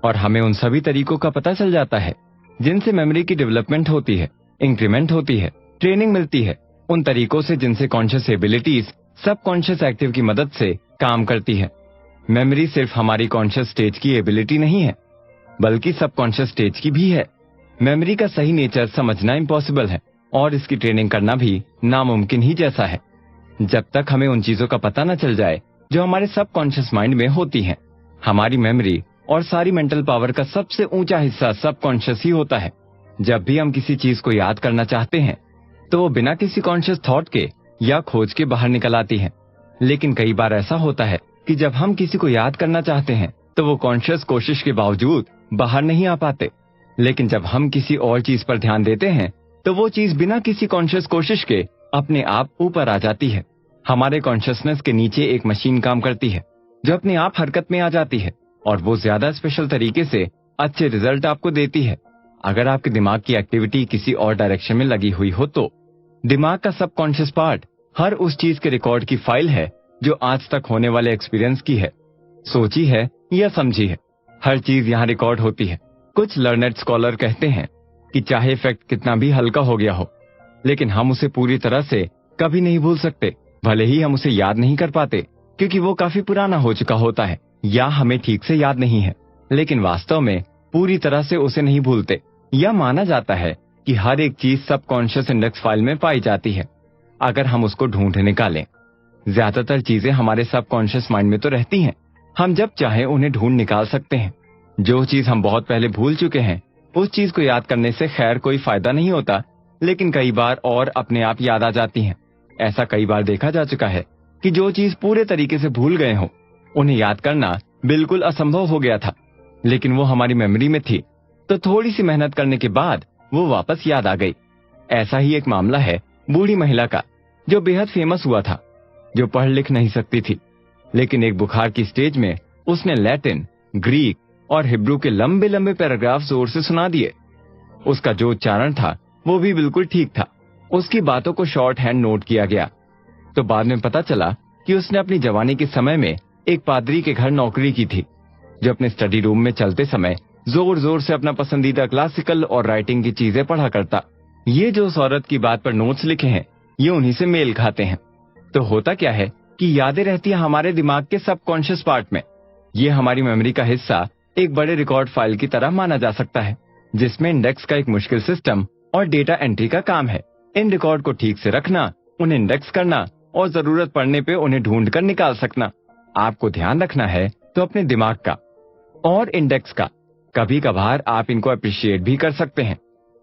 और हमें उन सभी तरीकों का पता चल जाता है जिनसे मेमोरी की डेवलपमेंट होती है, इंक्रीमेंट होती है, ट्रेनिंग मिलती है। उन तरीकों से जिनसे कॉन्शियस एबिलिटीज सबकॉन्शियस एक्टिव की मदद से काम करती है। मेमोरी सिर्फ हमारी कॉन्शियस स्टेज की एबिलिटी नहीं है, बल्कि सबकॉन्शियस स्टेज की भी है। मेमोरी का सही नेचर समझना इम्पॉसिबल है और इसकी ट्रेनिंग करना भी नामुमकिन ही जैसा है। जब तक हमें उन चीजों का पता न चल जाए जो हमारे सबकॉन्शियस माइंड में होती हैं। हमारी मेमोरी और सारी मेंटल पावर का सबसे ऊंचा हिस्सा सबकॉन्शियस ही होता है। जब भी हम किसी चीज को याद करना चाहते हैं, तो वो बिना किसी कॉन्शियस थॉट के या खोज के बाहर निकल आती है। लेकिन कई बार ऐसा होता है कि जब हम किसी को याद करना चाहते हैं, तो वो कॉन्शियस कोशिश के बावजूद बाहर नहीं आ पाते। लेकिन जब हम किसी और चीज पर ध्यान देते हैं, तो वो चीज बिना किसी कॉन्शियस कोशिश के अपने आप ऊपर आ जाती है। हमारे कॉन्शियसनेस के नीचे एक मशीन काम करती है जो अपने आप हरकत में आ जाती है और वो ज्यादा स्पेशल तरीके से अच्छे रिजल्ट आपको देती है। अगर आपके दिमाग की एक्टिविटी किसी और डायरेक्शन में लगी हुई हो तो दिमाग का सबकॉन्शियस पार्ट हर उस चीज के रिकॉर्ड की फाइल है जो आज तक होने वाले एक्सपीरियंस की है, सोची है या समझी है। हर चीज यहाँ रिकॉर्ड होती है। कुछ लर्नेड स्कॉलर कहते हैं कि चाहे फैक्ट कितना भी हल्का हो गया हो, लेकिन हम उसे पूरी तरह से कभी नहीं भूल सकते। भले ही हम उसे याद नहीं कर पाते क्योंकि वो काफी पुराना हो चुका होता है या हमें ठीक से याद नहीं है, लेकिन वास्तव में पूरी तरह से उसे नहीं भूलते। यह माना जाता है कि हर एक चीज सबकॉन्शियस इंडेक्स फाइल में पाई जाती है अगर हम उसको ढूंढ निकालें। ज्यादातर चीजें हमारे सबकॉन्शियस माइंड में तो रहती हैं, हम जब चाहे उन्हें ढूंढ निकाल सकते हैं। जो चीज हम बहुत पहले भूल चुके हैं उस चीज को याद करने से खैर कोई फायदा नहीं होता, लेकिन कई बार और अपने आप याद आ जाती हैं। ऐसा कई बार देखा जा चुका है कि जो चीज पूरे तरीके से भूल गए हो उन्हें याद करना बिल्कुल असंभव हो गया था, लेकिन वो हमारी मेमोरी में थी, तो थोड़ी सी मेहनत करने के बाद वो वापस याद आ गई। ऐसा ही एक मामला है बूढ़ी महिला का जो बेहद फेमस हुआ था, जो पढ़ लिख नहीं सकती थी, लेकिन एक बुखार की स्टेज में उसने लैटिन, ग्रीक और हिब्रू के लंबे लंबे पैराग्राफ जोर से सुना दिए। उसका जो उच्चारण था वो भी बिल्कुल ठीक था। उसकी बातों को शॉर्ट हैंड नोट किया गया। तो बाद में पता चला कि उसने अपनी जवानी के समय में एक पादरी के घर नौकरी की थी, जो अपने स्टडी रूम में चलते समय जोर जोर से अपना पसंदीदा क्लासिकल और राइटिंग की चीजें पढ़ा करता। ये जो उस औरत की बात पर नोट्स लिखे हैं ये उन्हीं से मेल खाते हैं। तो होता क्या है कि यादें रहती है हमारे दिमाग के सबकॉन्शियस पार्ट में। ये हमारी मेमोरी का हिस्सा एक बड़े रिकॉर्ड फाइल की तरह माना जा सकता है, जिसमें इंडेक्स का एक मुश्किल सिस्टम और डेटा एंट्री का काम है। इन रिकॉर्ड को ठीक से रखना, उन्हें इंडेक्स करना और जरूरत पड़ने पे उन्हें ढूंढ कर निकाल सकना। आपको ध्यान रखना है तो अपने दिमाग का और इंडेक्स का। कभी कभार आप इनको अप्रिशिएट भी कर सकते हैं,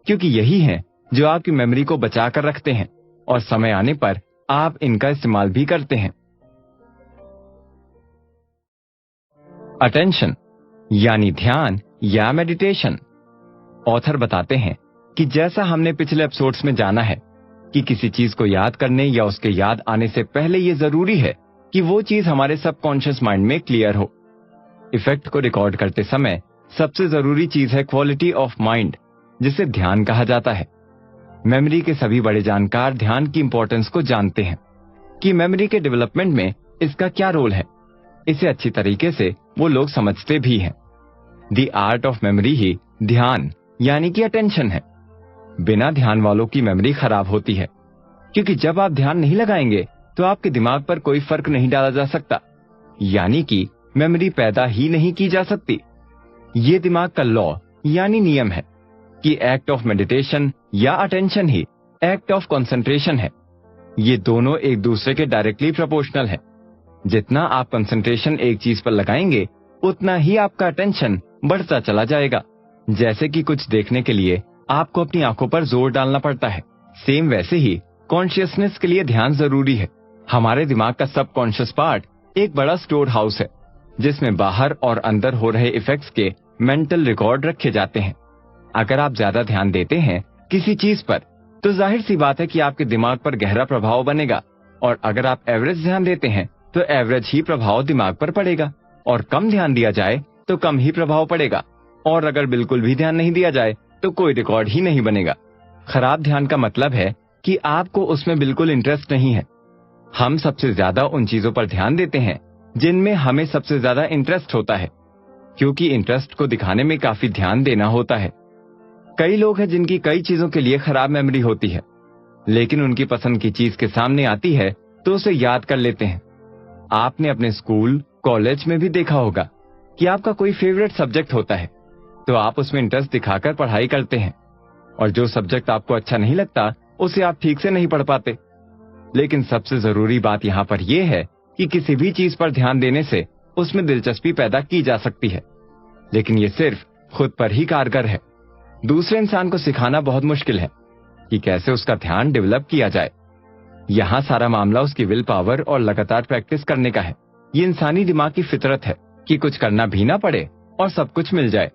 क्योंकि यही है जो आपकी मेमोरी को बचा कर रखते हैं और समय आने पर आप इनका इस्तेमाल भी करते हैं। अटेंशन यानी ध्यान या मेडिटेशन। ऑथर बताते हैं कि जैसा हमने पिछले एपिसोड्स में जाना है कि किसी चीज को याद करने या उसके याद आने से पहले ये जरूरी है कि वो चीज हमारे सबकॉन्शियस माइंड में क्लियर हो। इफेक्ट को रिकॉर्ड करते समय सबसे जरूरी चीज है क्वालिटी ऑफ माइंड, जिसे ध्यान कहा जाता है। मेमोरी के सभी बड़े जानकार ध्यान की इंपॉर्टेंस को जानते हैं कि मेमोरी के डेवलपमेंट में इसका क्या रोल है। इसे अच्छी तरीके से वो लोग समझते भी हैं। द आर्ट ऑफ मेमोरी ही ध्यान यानी कि अटेंशन है। बिना ध्यान वालों की मेमोरी खराब होती है, क्योंकि जब आप ध्यान नहीं लगाएंगे तो आपके दिमाग पर कोई फर्क नहीं डाला जा सकता, यानी कि मेमोरी पैदा ही नहीं की जा सकती। ये दिमाग का लॉ यानी नियम है कि एक्ट ऑफ मेडिटेशन या attention he act of concentration है। ये दोनों एक दूसरे के डायरेक्टली प्रोपोर्शनल है। जितना आप कंसंट्रेशन एक चीज पर लगाएंगे उतना ही आपका अटेंशन बढ़ता चला जाएगा। जैसे कि कुछ देखने के लिए आपको अपनी आंखों पर जोर डालना पड़ता है, सेम वैसे ही कॉन्शियसनेस के लिए ध्यान जरूरी है। हमारे दिमाग का सबकॉन्शियस पार्ट एक बड़ा स्टोर हाउस है, जिसमें बाहर और अंदर हो रहे इफेक्ट्स के मेंटल रिकॉर्ड रखे जाते हैं। अगर आप ज्यादा ध्यान देते हैं किसी चीज पर तो जाहिर सी बात है कि आपके दिमाग पर गहरा प्रभाव बनेगा, और अगर आप एवरेज ध्यान देते हैं तो एवरेज ही प्रभाव दिमाग पर पड़ेगा, और कम ध्यान दिया जाए तो कम ही प्रभाव पड़ेगा, और अगर बिल्कुल भी ध्यान नहीं दिया जाए तो कोई रिकॉर्ड ही नहीं बनेगा। खराब ध्यान का मतलब है कि आपको उसमें बिल्कुल इंटरेस्ट नहीं है। हम सबसे ज्यादा उन चीजों पर ध्यान देते हैं जिनमें हमें सबसे ज्यादा इंटरेस्ट होता है, क्योंकि इंटरेस्ट को दिखाने में काफी ध्यान देना होता है। कई लोग हैं जिनकी कई चीजों के लिए खराब मेमोरी होती है, लेकिन उनकी पसंद की चीज के सामने आती है तो उसे याद कर लेते हैं। आपने अपने स्कूल कॉलेज में भी देखा होगा कि आपका कोई फेवरेट सब्जेक्ट होता है तो आप उसमें इंटरेस्ट दिखाकर पढ़ाई करते हैं, और जो सब्जेक्ट आपको अच्छा नहीं लगता उसे आप ठीक से नहीं पढ़ पाते। लेकिन सबसे जरूरी बात यहाँ पर यह है कि किसी भी चीज पर ध्यान देने से उसमें दिलचस्पी पैदा की जा सकती है, लेकिन ये सिर्फ खुद पर ही कारगर है। दूसरे इंसान को सिखाना बहुत मुश्किल है कि कैसे उसका ध्यान डेवलप किया जाए। यहाँ सारा मामला उसकी विल पावर और लगातार प्रैक्टिस करने का है। ये इंसानी दिमाग की फितरत है कि कुछ करना भी ना पड़े और सब कुछ मिल जाए।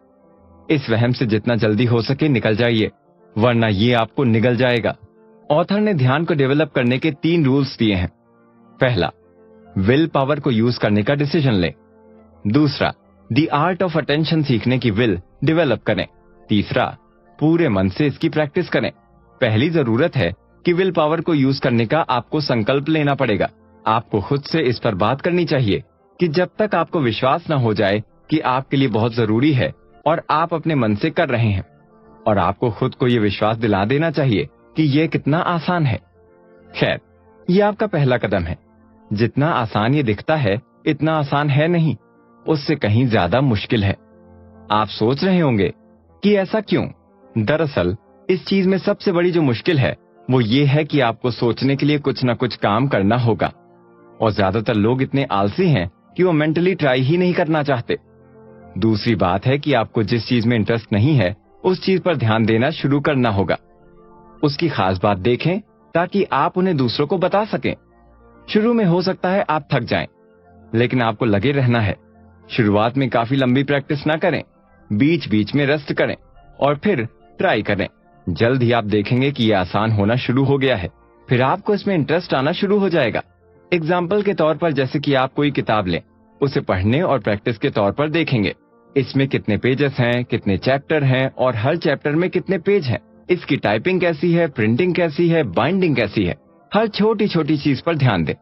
इस वहम से जितना जल्दी हो सके निकल जाइए, वरना ये आपको निगल जाएगा। ऑथर ने ध्यान को डेवलप करने के 3 रूल्स दिए हैं। पहला, विल पावर को यूज करने का डिसीजन लें। दूसरा, द आर्ट ऑफ अटेंशन सीखने की विल डेवलप करें। तीसरा, पूरे मन से इसकी प्रैक्टिस करें। पहली जरूरत है कि विल पावर को यूज करने का आपको संकल्प लेना पड़ेगा। आपको खुद से इस पर बात करनी चाहिए कि जब तक आपको विश्वास न हो जाए कि आपके लिए बहुत जरूरी है और आप अपने मन से कर रहे हैं, और आपको खुद को यह विश्वास दिला देना चाहिए कि यह कितना आसान है। खैर, यह आपका पहला कदम है। जितना आसान ये दिखता है इतना आसान है नहीं, उससे कहीं ज्यादा मुश्किल है। आप सोच रहे होंगे कि ऐसा क्यों? दरअसल इस चीज में सबसे बड़ी जो मुश्किल है वो ये है कि आपको सोचने के लिए कुछ न कुछ काम करना होगा, और ज्यादातर लोग इतने आलसी हैं कि वो मेंटली ट्राई ही नहीं करना चाहते। दूसरी बात है कि आपको जिस चीज में इंटरेस्ट नहीं है उस चीज पर ध्यान देना शुरू करना होगा। उसकी खास बात देखें ताकि आप उन्हें दूसरों को बता सकें। शुरू में हो सकता है आप थक जाएं, लेकिन आपको लगे रहना है। शुरुआत में काफी लंबी प्रैक्टिस ना करें, बीच बीच में रेस्ट करें और फिर ट्राई करें। जल्द ही आप देखेंगे कि यह आसान होना शुरू हो गया है। फिर आपको इसमें इंटरेस्ट आना शुरू हो जाएगा। एग्जाम्पल के तौर पर, जैसे कि आप कोई किताब लें, उसे पढ़ने और प्रैक्टिस के तौर पर देखेंगे। इसमें कितने पेजेस हैं, कितने चैप्टर हैं और हर चैप्टर में कितने पेज हैं, इसकी टाइपिंग कैसी है, प्रिंटिंग कैसी है, बाइंडिंग कैसी है। हर छोटी छोटी चीज पर ध्यान दें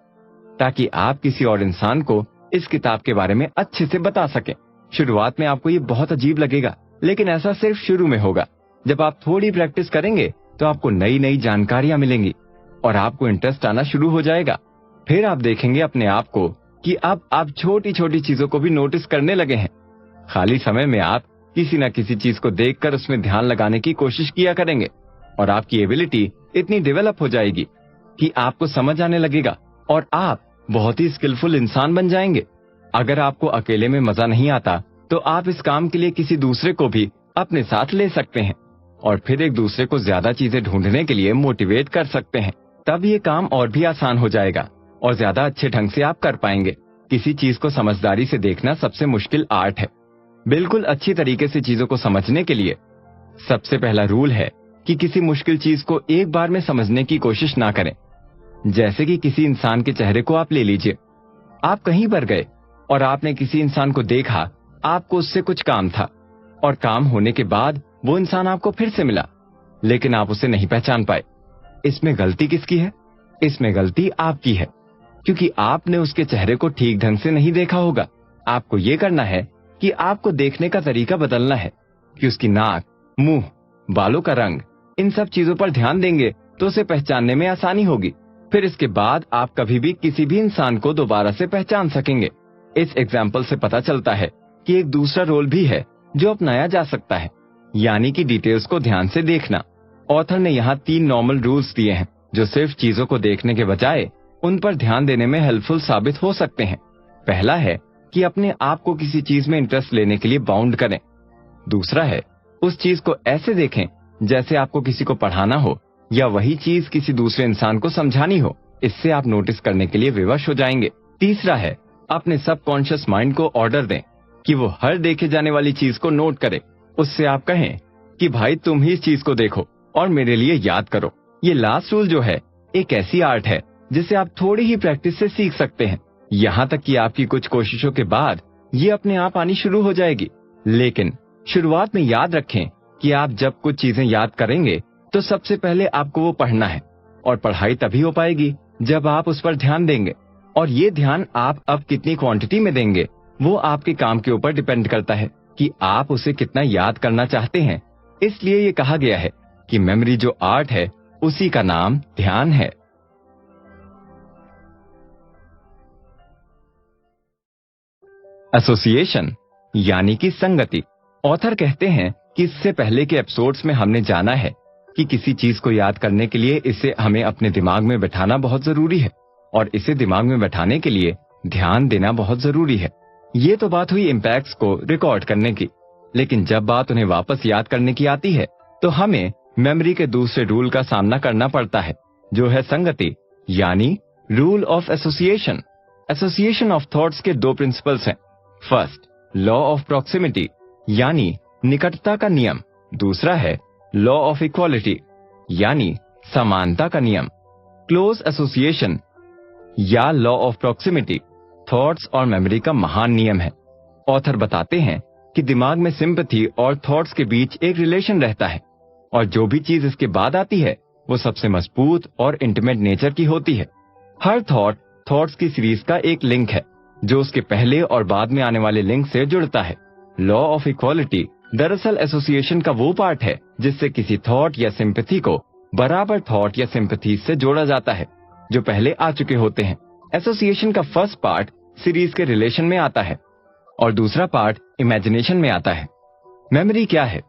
ताकि आप किसी और इंसान को इस किताब के बारे में अच्छे से बता सकें। शुरुआत में आपको ये बहुत अजीब लगेगा, लेकिन ऐसा सिर्फ शुरू में होगा। जब आप थोड़ी प्रैक्टिस करेंगे तो आपको नई नई जानकारियां मिलेंगी और आपको इंटरेस्ट आना शुरू हो जाएगा। फिर आप देखेंगे अपने आप को कि अब आप छोटी छोटी चीजों को भी नोटिस करने लगे हैं। खाली समय में आप किसी न किसी चीज को देखकर उसमें ध्यान लगाने की कोशिश किया करेंगे और आपकी एबिलिटी इतनी डेवलप हो जाएगी कि आपको समझ आने लगेगा और आप बहुत ही स्किलफुल इंसान बन जाएंगे। अगर आपको अकेले में मजा नहीं आता तो आप इस काम के लिए किसी दूसरे को भी अपने साथ ले सकते हैं और फिर एक दूसरे को ज्यादा चीजें ढूंढने के लिए मोटिवेट कर सकते हैं। तब ये काम और भी आसान हो जाएगा और ज्यादा अच्छे ढंग से आप कर पाएंगे। किसी चीज को समझदारी से देखना सबसे मुश्किल आर्ट है। बिल्कुल अच्छी तरीके से चीजों को समझने के लिए सबसे पहला रूल है कि किसी मुश्किल चीज को एक बार में समझने की कोशिश ना करें। जैसे कि किसी इंसान के चेहरे को आप ले लीजिए। आप कहीं पर गए और आपने किसी इंसान को देखा, आपको उससे कुछ काम था और काम होने के बाद वो इंसान आपको फिर से मिला, लेकिन आप उसे नहीं पहचान पाए। इसमें गलती किसकी है? इसमें गलती आपकी है, क्योंकि आपने उसके चेहरे को ठीक ढंग से नहीं देखा होगा। आपको ये करना है कि आपको देखने का तरीका बदलना है कि उसकी नाक, मुंह, बालों का रंग, इन सब चीजों पर ध्यान देंगे तो उसे पहचानने में आसानी होगी। फिर इसके बाद आप कभी भी किसी भी इंसान को दोबारा से पहचान सकेंगे। इस एग्जाम्पल से पता चलता है कि एक दूसरा रोल भी है जो अपनाया जा सकता है, यानी कि डिटेल्स को ध्यान से देखना। ऑथर ने यहाँ 3 नॉर्मल रूल्स दिए हैं जो सिर्फ चीजों को देखने के बजाय उन पर ध्यान देने में हेल्पफुल साबित हो सकते हैं। पहला है कि अपने आप को किसी चीज में इंटरेस्ट लेने के लिए बाउंड करें। दूसरा है उस चीज को ऐसे देखें जैसे आपको किसी को पढ़ाना हो या वही चीज किसी दूसरे इंसान को समझानी हो। इससे आप नोटिस करने के लिए विवश हो जाएंगे। तीसरा है अपने सबकॉन्शियस माइंड को ऑर्डर दें कि वो हर देखे जाने वाली चीज को नोट करे। उससे आप कहें कि भाई तुम ही इस चीज को देखो और मेरे लिए याद करो। ये लास्ट रूल जो है एक ऐसी आर्ट है जिसे आप थोड़ी ही प्रैक्टिस से सीख सकते हैं। यहाँ तक कि आपकी कुछ कोशिशों के बाद ये अपने आप आनी शुरू हो जाएगी। लेकिन शुरुआत में याद रखें कि आप जब कुछ चीजें याद करेंगे तो सबसे पहले आपको वो पढ़ना है, और पढ़ाई तभी हो पाएगी जब आप उस पर ध्यान देंगे। और ये ध्यान आप अब कितनी क्वांटिटी में देंगे वो आपके काम के ऊपर डिपेंड करता है कि आप उसे कितना याद करना चाहते हैं। इसलिए ये कहा गया है कि मेमोरी जो आर्ट है उसी का नाम ध्यान है। एसोसिएशन यानी कि संगति। ऑथर कहते हैं कि इससे पहले के एपिसोड्स में हमने जाना है कि किसी चीज को याद करने के लिए इसे हमें अपने दिमाग में बैठाना बहुत जरूरी है, और इसे दिमाग में बैठाने के लिए ध्यान देना बहुत जरूरी है। ये तो बात हुई इम्पैक्ट्स को रिकॉर्ड करने की, लेकिन जब बात उन्हें वापस याद करने की आती है तो हमें मेमोरी के दूसरे रूल का सामना करना पड़ता है, जो है संगति यानी rule of association. Association of thoughts के 2 प्रिंसिपल्स हैं। फर्स्ट, लॉ ऑफ प्रॉक्सिमिटी यानी निकटता का नियम। दूसरा है लॉ ऑफ इक्वालिटी यानी समानता का नियम। क्लोज एसोसिएशन या लॉ ऑफ प्रॉक्सिमिटी थॉट्स और मेमोरी का महान नियम है। ऑथर बताते हैं कि दिमाग में सिंपैथी और थॉट्स के बीच एक रिलेशन रहता है और जो भी चीज इसके बाद आती है वो सबसे मजबूत और इंटीमेट नेचर की होती है। हर थॉट्स की सीरीज का एक लिंक है जो उसके पहले और बाद में आने वाले लिंक से जुड़ता है। लॉ ऑफ इक्वालिटी दरअसल एसोसिएशन का वो पार्ट है जिससे किसी थॉट या सिंपैथी को बराबर थॉट या सिंपैथी से जोड़ा जाता है जो पहले आ चुके होते हैं। एसोसिएशन का फर्स्ट पार्ट सीरीज के रिलेशन में आता है और दूसरा पार्ट इमेजिनेशन में आता है। मेमोरी क्या है?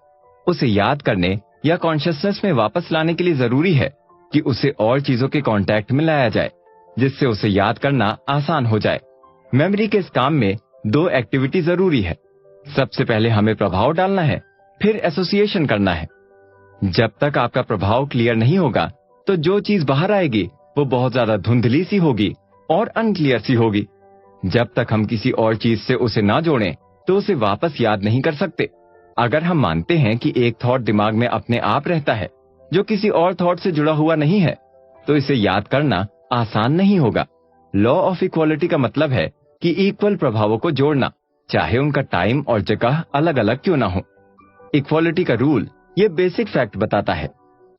उसे याद करने या कॉन्शियसनेस में वापस लाने के लिए जरूरी है कि उसे और चीजों के कांटेक्ट में लाया जाए जिससे उसे याद करना आसान हो जाए। मेमोरी के इस काम में दो एक्टिविटी जरूरी है। सबसे पहले हमें प्रभाव डालना है, फिर एसोसिएशन करना है। जब तक आपका प्रभाव क्लियर नहीं होगा तो जो चीज बाहर आएगी वो बहुत ज्यादा धुंधली सी होगी और अनक्लियर सी होगी। जब तक हम किसी और चीज से उसे ना जोड़ें तो उसे वापस याद नहीं कर सकते। अगर हम मानते हैं कि एक थॉट दिमाग में अपने आप रहता है जो किसी और थॉट से जुड़ा हुआ नहीं है तो इसे याद करना आसान नहीं होगा। लॉ ऑफ इक्वालिटी का मतलब है कि इक्वल प्रभावों को जोड़ना, चाहे उनका टाइम और जगह अलग अलग क्यों ना हो। इक्वालिटी का रूल ये बेसिक फैक्ट बताता है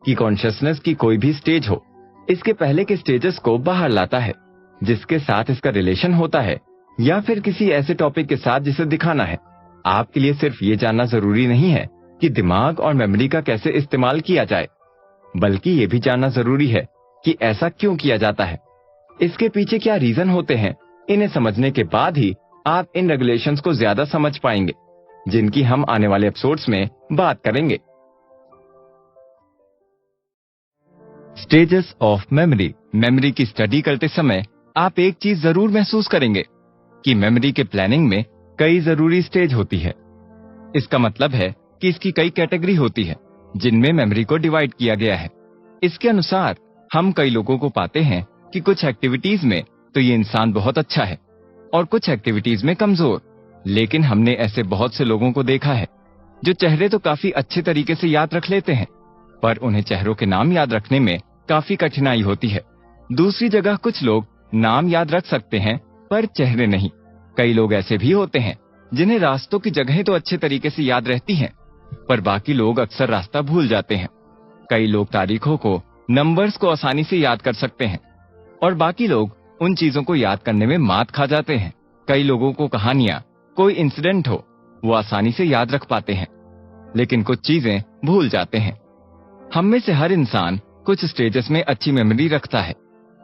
कि कॉन्शियसनेस की कोई भी स्टेज हो, इसके पहले के स्टेजेस को बाहर लाता है जिसके साथ इसका रिलेशन होता है या फिर किसी ऐसे टॉपिक के साथ जिसे दिखाना है। आपके लिए सिर्फ ये जानना जरूरी नहीं है कि दिमाग और मेमोरी का कैसे इस्तेमाल किया जाए, बल्कि ये भी जानना जरूरी है कि ऐसा क्यों किया जाता है, इसके पीछे क्या रीजन होते हैं। इन्हें समझने के बाद ही आप इन रेगुलेशंस को ज्यादा समझ पाएंगे जिनकी हम आने वाले एपिसोड्स में बात करेंगे। Stages of memory. मेमोरी की स्टडी करते समय आप एक चीज जरूर महसूस करेंगे कि मेमोरी के प्लानिंग में कई जरूरी स्टेज होती है। इसका मतलब है कि इसकी कई कैटेगरी होती है जिनमें मेमोरी को डिवाइड किया गया है। इसके अनुसार हम कई लोगों को पाते हैं कि कुछ एक्टिविटीज में तो ये इंसान बहुत अच्छा है और कुछ एक्टिविटीज में कमजोर। लेकिन हमने ऐसे बहुत से लोगों को देखा है जो चेहरे तो काफी अच्छे तरीके से याद रख लेते हैं पर उन्हें चेहरों के नाम याद रखने में काफी कठिनाई होती है। दूसरी जगह कुछ लोग नाम याद रख सकते हैं पर चेहरे नहीं। कई लोग ऐसे भी होते हैं जिन्हें रास्तों की जगहें तो अच्छे तरीके से याद रहती हैं पर बाकी लोग अक्सर रास्ता भूल जाते हैं। कई लोग तारीखों को, नंबर्स को आसानी से याद कर सकते हैं और बाकी लोग उन चीजों को याद करने में मात खा जाते हैं। कई लोगों को कहानियां, कोई इंसिडेंट हो वो आसानी से याद रख पाते हैं लेकिन कुछ चीजें भूल जाते हैं। हम में से हर इंसान कुछ स्टेजेस में अच्छी मेमोरी रखता है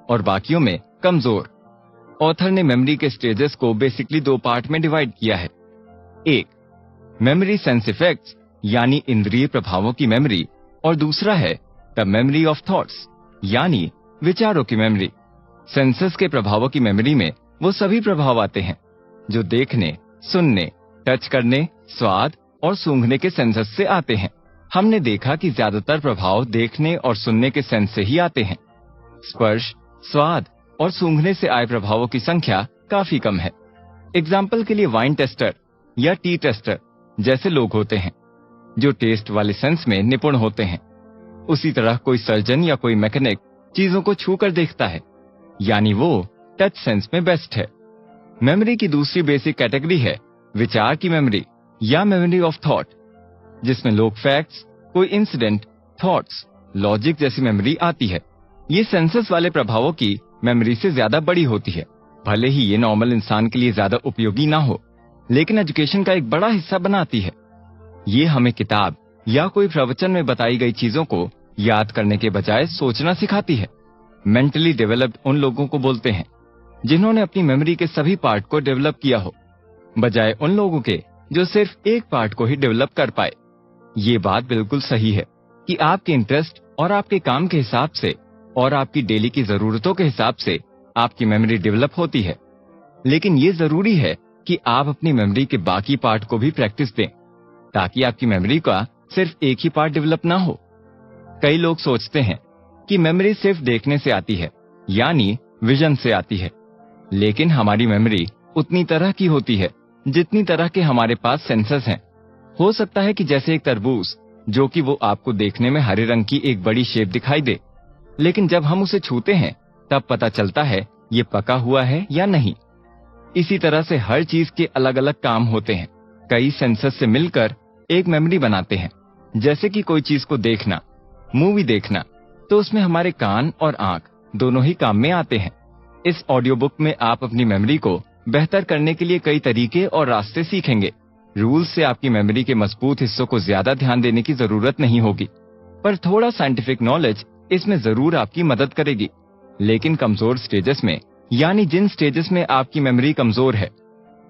और बाकियों में कमजोर। ऑथर ने मेमोरी के स्टेजेस को बेसिकली दो पार्ट में डिवाइड किया है। एक, मेमोरी सेंस इफेक्ट्स यानी इंद्रिय प्रभावों की मेमोरी और दूसरा है द मेमोरी ऑफ थॉट्स यानी विचारों की मेमोरी। सेंसेस के प्रभावों की मेमोरी में वो सभी प्रभाव आते हैं जो देखने, सुनने, टच करने, स्वाद और सूंघने के सेंसेस से आते हैं। हमने देखा कि ज्यादातर प्रभाव देखने और सुनने के सेंस से ही आते हैं। स्पर्श, स्वाद और सूंघने से आए प्रभावों की संख्या काफी कम है। एग्जाम्पल के लिए वाइन टेस्टर या टी टेस्टर जैसे लोग होते हैं जो टेस्ट वाले सेंस में निपुण होते हैं। उसी तरह कोई सर्जन या कोई मैकेनिक चीजों को छू कर देखता है यानी वो टच सेंस में बेस्ट है। मेमोरी की दूसरी बेसिक कैटेगरी है विचार की मेमोरी या मेमोरी ऑफ थॉट जिसमें लोग फैक्ट्स, कोई इंसिडेंट, थॉट्स, लॉजिक जैसी मेमोरी आती है। ये सेंसेस वाले प्रभावों की मेमोरी से ज्यादा बड़ी होती है। भले ही ये नॉर्मल इंसान के लिए ज्यादा उपयोगी ना हो लेकिन एजुकेशन का एक बड़ा हिस्सा बनाती है। ये हमें किताब या कोई प्रवचन में बताई गई चीजों को याद करने के बजाय सोचना सिखाती है। मेंटली डेवलप्ड उन लोगों को बोलते हैं जिन्होंने अपनी मेमोरी के सभी पार्ट को डेवलप किया हो बजाय उन लोगों के जो सिर्फ एक पार्ट को ही डेवलप कर पाए। ये बात बिल्कुल सही है कि आपके इंटरेस्ट और आपके काम के हिसाब से और आपकी डेली की जरूरतों के हिसाब से आपकी मेमोरी डेवलप होती है लेकिन ये जरूरी है कि आप अपनी मेमोरी के बाकी पार्ट को भी प्रैक्टिस दें ताकि आपकी मेमोरी का सिर्फ एक ही पार्ट डेवलप ना हो। कई लोग सोचते हैं कि मेमोरी सिर्फ देखने से आती है यानी विजन से आती है लेकिन हमारी मेमोरी उतनी तरह की होती है जितनी तरह के हमारे पास सेंसर्स हैं। हो सकता है कि जैसे एक तरबूज जो कि वो आपको देखने में हरे रंग की एक बड़ी शेप दिखाई दे लेकिन जब हम उसे छूते हैं तब पता चलता है ये पका हुआ है या नहीं। इसी तरह से हर चीज के अलग अलग काम होते हैं। कई सेंसस से मिलकर एक मेमोरी बनाते हैं। जैसे कि कोई चीज को देखना, मूवी देखना, तो उसमें हमारे कान और आंख दोनों ही काम में आते हैं। इस ऑडियो बुक में आप अपनी मेमोरी को बेहतर करने के लिए कई तरीके और रास्ते सीखेंगे। रूल्स से आपकी मेमोरी के मजबूत हिस्सों को ज्यादा ध्यान देने की जरूरत नहीं होगी, पर थोड़ा साइंटिफिक नॉलेज इसमें जरूर आपकी मदद करेगी। लेकिन कमजोर स्टेजेस में, यानी जिन स्टेजेस में आपकी मेमोरी कमजोर है,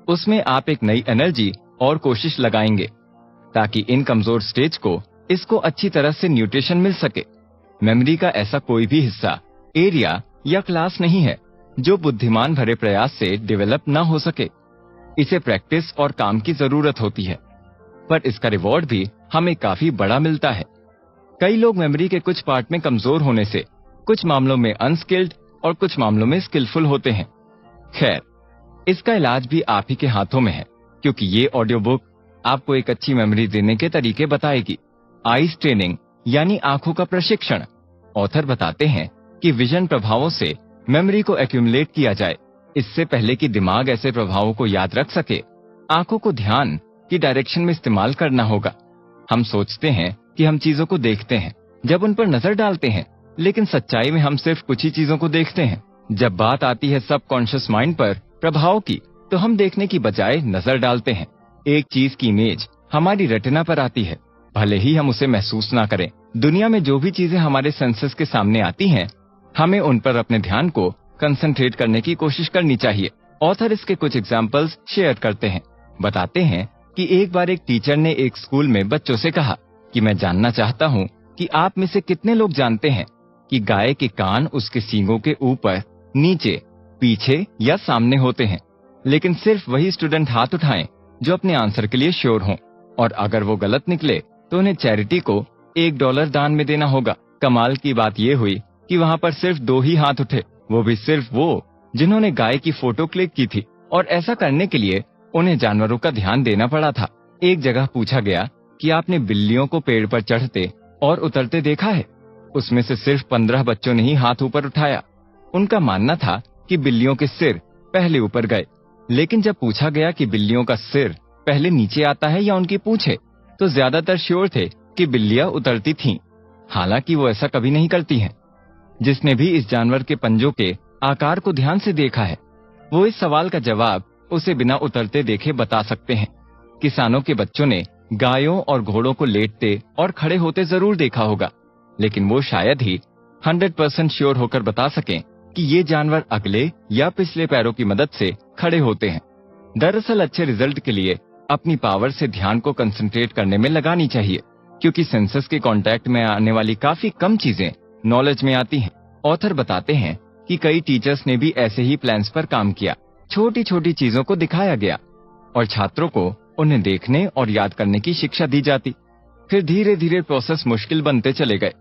उसमें आप एक नई एनर्जी और कोशिश लगाएंगे ताकि इन कमजोर स्टेज को इसको अच्छी तरह से न्यूट्रिशन मिल सके। मेमोरी का ऐसा कोई भी हिस्सा, एरिया या क्लास नहीं है जो बुद्धिमान भरे प्रयास से डेवलप ना हो सके। इसे प्रैक्टिस और काम की जरूरत होती है, पर इसका रिवॉर्ड भी हमें काफी बड़ा मिलता है। कई लोग मेमोरी के कुछ पार्ट में कमजोर होने से कुछ मामलों में अनस्किल्ड और कुछ मामलों में स्किलफुल होते हैं। खैर, इसका इलाज भी आप ही के हाथों में है, क्योंकि ये ऑडियो बुक आपको एक अच्छी मेमोरी देने के तरीके बताएगी। आईज ट्रेनिंग यानी आंखों का प्रशिक्षण। ऑथर बताते हैं कि विजन प्रभावों से मेमोरी को एक्यूमुलेट किया जाए। इससे पहले कि दिमाग ऐसे प्रभावों को याद रख सके, आंखों को ध्यान की डायरेक्शन में इस्तेमाल करना होगा। हम सोचते हैं कि हम चीजों को देखते हैं जब उन पर नजर डालते हैं, लेकिन सच्चाई में हम सिर्फ कुछ ही चीजों को देखते हैं। जब बात आती है सबकॉन्शियस माइंड पर प्रभाव की, तो हम देखने की बजाय नजर डालते हैं। एक चीज की इमेज हमारी रेटिना पर आती है, भले ही हम उसे महसूस ना करें। दुनिया में जो भी चीजें हमारे सेंसेस के सामने आती हैं, हमें उन पर अपने ध्यान को कंसंट्रेट करने की कोशिश करनी चाहिए। ऑथर इसके कुछ एग्जाम्पल्स शेयर करते हैं। बताते हैं कि एक बार एक टीचर ने एक स्कूल में बच्चों से कहा कि मैं जानना चाहता हूँ कि आप में से कितने लोग जानते हैं कि गाय के कान उसके सींगों के ऊपर, नीचे, पीछे या सामने होते हैं। लेकिन सिर्फ वही स्टूडेंट हाथ उठाएं जो अपने आंसर के लिए श्योर हों, और अगर वो गलत निकले तो उन्हें चैरिटी को $1 दान में देना होगा। कमाल की बात ये हुई कि वहाँ पर सिर्फ 2 ही हाथ उठे, वो भी सिर्फ वो जिन्होंने गाय की फोटो क्लिक की थी, और ऐसा करने के लिए उन्हें जानवरों का ध्यान देना पड़ा था। एक जगह पूछा गया कि आपने बिल्लियों को पेड़ पर चढ़ते और उतरते देखा है? उसमें से सिर्फ 15 बच्चों ने ही हाथ ऊपर उठाया। उनका मानना था कि बिल्लियों के सिर पहले ऊपर गए, लेकिन जब पूछा गया कि बिल्लियों का सिर पहले नीचे आता है या उनकी पूंछे, तो ज्यादातर श्योर थे कि बिल्लियां उतरती थीं। हालांकि वो ऐसा कभी नहीं करती हैं। जिसने भी इस जानवर के पंजों के आकार को ध्यान से देखा है, वो इस सवाल का जवाब उसे बिना उतरते देखे बता सकते हैं। किसानों के बच्चों ने गायों और घोड़ों को लेटते और खड़े होते जरूर देखा होगा, लेकिन वो शायद ही 100% श्योर होकर बता सकें कि ये जानवर अगले या पिछले पैरों की मदद से खड़े होते हैं। दरअसल अच्छे रिजल्ट के लिए अपनी पावर से ध्यान को कंसंट्रेट करने में लगानी चाहिए, क्योंकि सेंसस के कांटेक्ट में आने वाली काफी कम चीजें नॉलेज में आती हैं। ऑथर बताते हैं कि कई टीचर्स ने भी ऐसे ही प्लान्स पर काम किया। छोटी छोटी चीजों को दिखाया गया और छात्रों को उन्हें देखने और याद करने की शिक्षा दी जाती। फिर धीरे धीरे प्रोसेस मुश्किल बनते चले गए।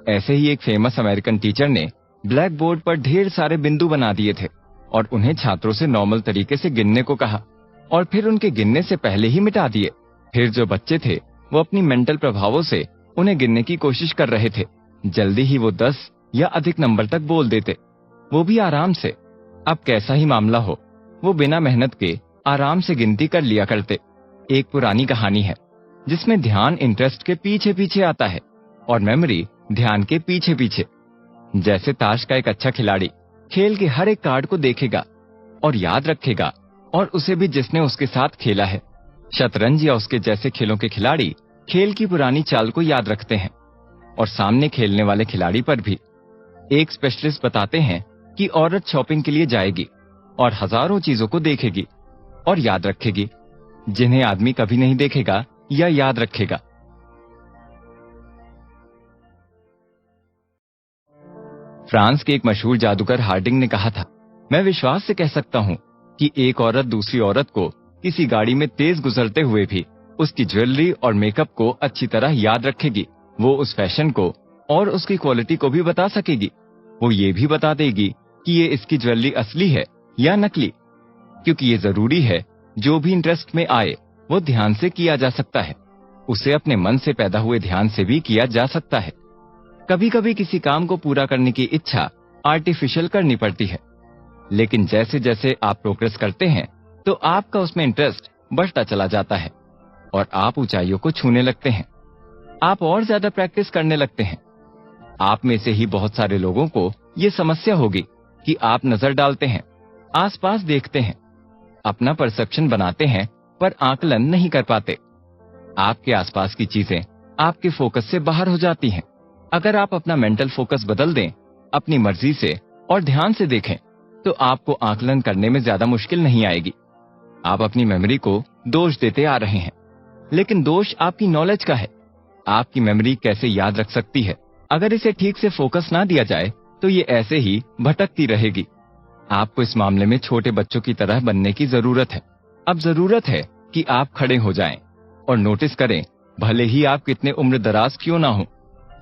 ऐसे ही एक फेमस अमेरिकन टीचर ने ब्लैक बोर्ड पर ढेर सारे बिंदु बना दिए थे और उन्हें छात्रों से नॉर्मल तरीके से गिनने को कहा, और फिर उनके गिनने से पहले ही मिटा दिए। फिर जो बच्चे थे वो अपनी मेंटल प्रभावों से उन्हें गिनने की कोशिश कर रहे थे। जल्दी ही वो 10 या अधिक नंबर तक बोल देते, वो भी आराम से। अब कैसा ही मामला हो, वो बिना मेहनत के आराम से गिनती कर लिया करते। एक पुरानी कहानी है जिसमें ध्यान इंटरेस्ट के पीछे पीछे आता है और मेमोरी ध्यान के पीछे पीछे। जैसे ताश का एक अच्छा खिलाड़ी खेल के हर एक कार्ड को देखेगा और याद रखेगा, और उसे भी जिसने उसके साथ खेला है। शतरंज या उसके जैसे खेलों के खिलाड़ी खेल की पुरानी चाल को याद रखते हैं, और सामने खेलने वाले खिलाड़ी पर भी। एक स्पेशलिस्ट बताते हैं कि औरत शॉपिंग के लिए जाएगी और हजारों चीजों को देखेगी और याद रखेगी, जिन्हें आदमी कभी नहीं देखेगा या याद रखेगा। फ्रांस के एक मशहूर जादूगर हार्डिंग ने कहा था, मैं विश्वास से कह सकता हूँ कि एक औरत दूसरी औरत को किसी गाड़ी में तेज गुजरते हुए भी उसकी ज्वेलरी और मेकअप को अच्छी तरह याद रखेगी। वो उस फैशन को और उसकी क्वालिटी को भी बता सकेगी। वो ये भी बता देगी कि ये इसकी ज्वेलरी असली है या नकली, क्योंकि ये जरूरी है जो भी इंटरेस्ट में आए वो ध्यान से किया जा सकता है। उसे अपने मन से पैदा हुए ध्यान से भी किया जा सकता है। कभी कभी किसी काम को पूरा करने की इच्छा आर्टिफिशियल करनी पड़ती है। लेकिन जैसे जैसे आप प्रोग्रेस करते हैं तो आपका उसमें इंटरेस्ट बढ़ता चला जाता है और आप ऊंचाइयों को छूने लगते हैं। आप और ज्यादा प्रैक्टिस करने लगते हैं। आप में से ही बहुत सारे लोगों को ये समस्या होगी कि आप नजर डालते हैं, आसपास देखते हैं, अपना परसेप्शन बनाते हैं, पर आकलन नहीं कर पाते। आपके आसपास की चीजें आपके फोकस से बाहर हो जाती हैं। अगर आप अपना मेंटल फोकस बदल दें, अपनी मर्जी से और ध्यान से देखें, तो आपको आकलन करने में ज्यादा मुश्किल नहीं आएगी। आप अपनी मेमोरी को दोष देते आ रहे हैं, लेकिन दोष आपकी नॉलेज का है। आपकी मेमोरी कैसे याद रख सकती है? अगर इसे ठीक से फोकस ना दिया जाए तो ये ऐसे ही भटकती रहेगी। आपको इस मामले में छोटे बच्चों की तरह बनने की जरूरत है। अब जरूरत है कि आप खड़े हो जाएं और नोटिस करें, भले ही आप कितने उम्र दराज क्यों ना हो।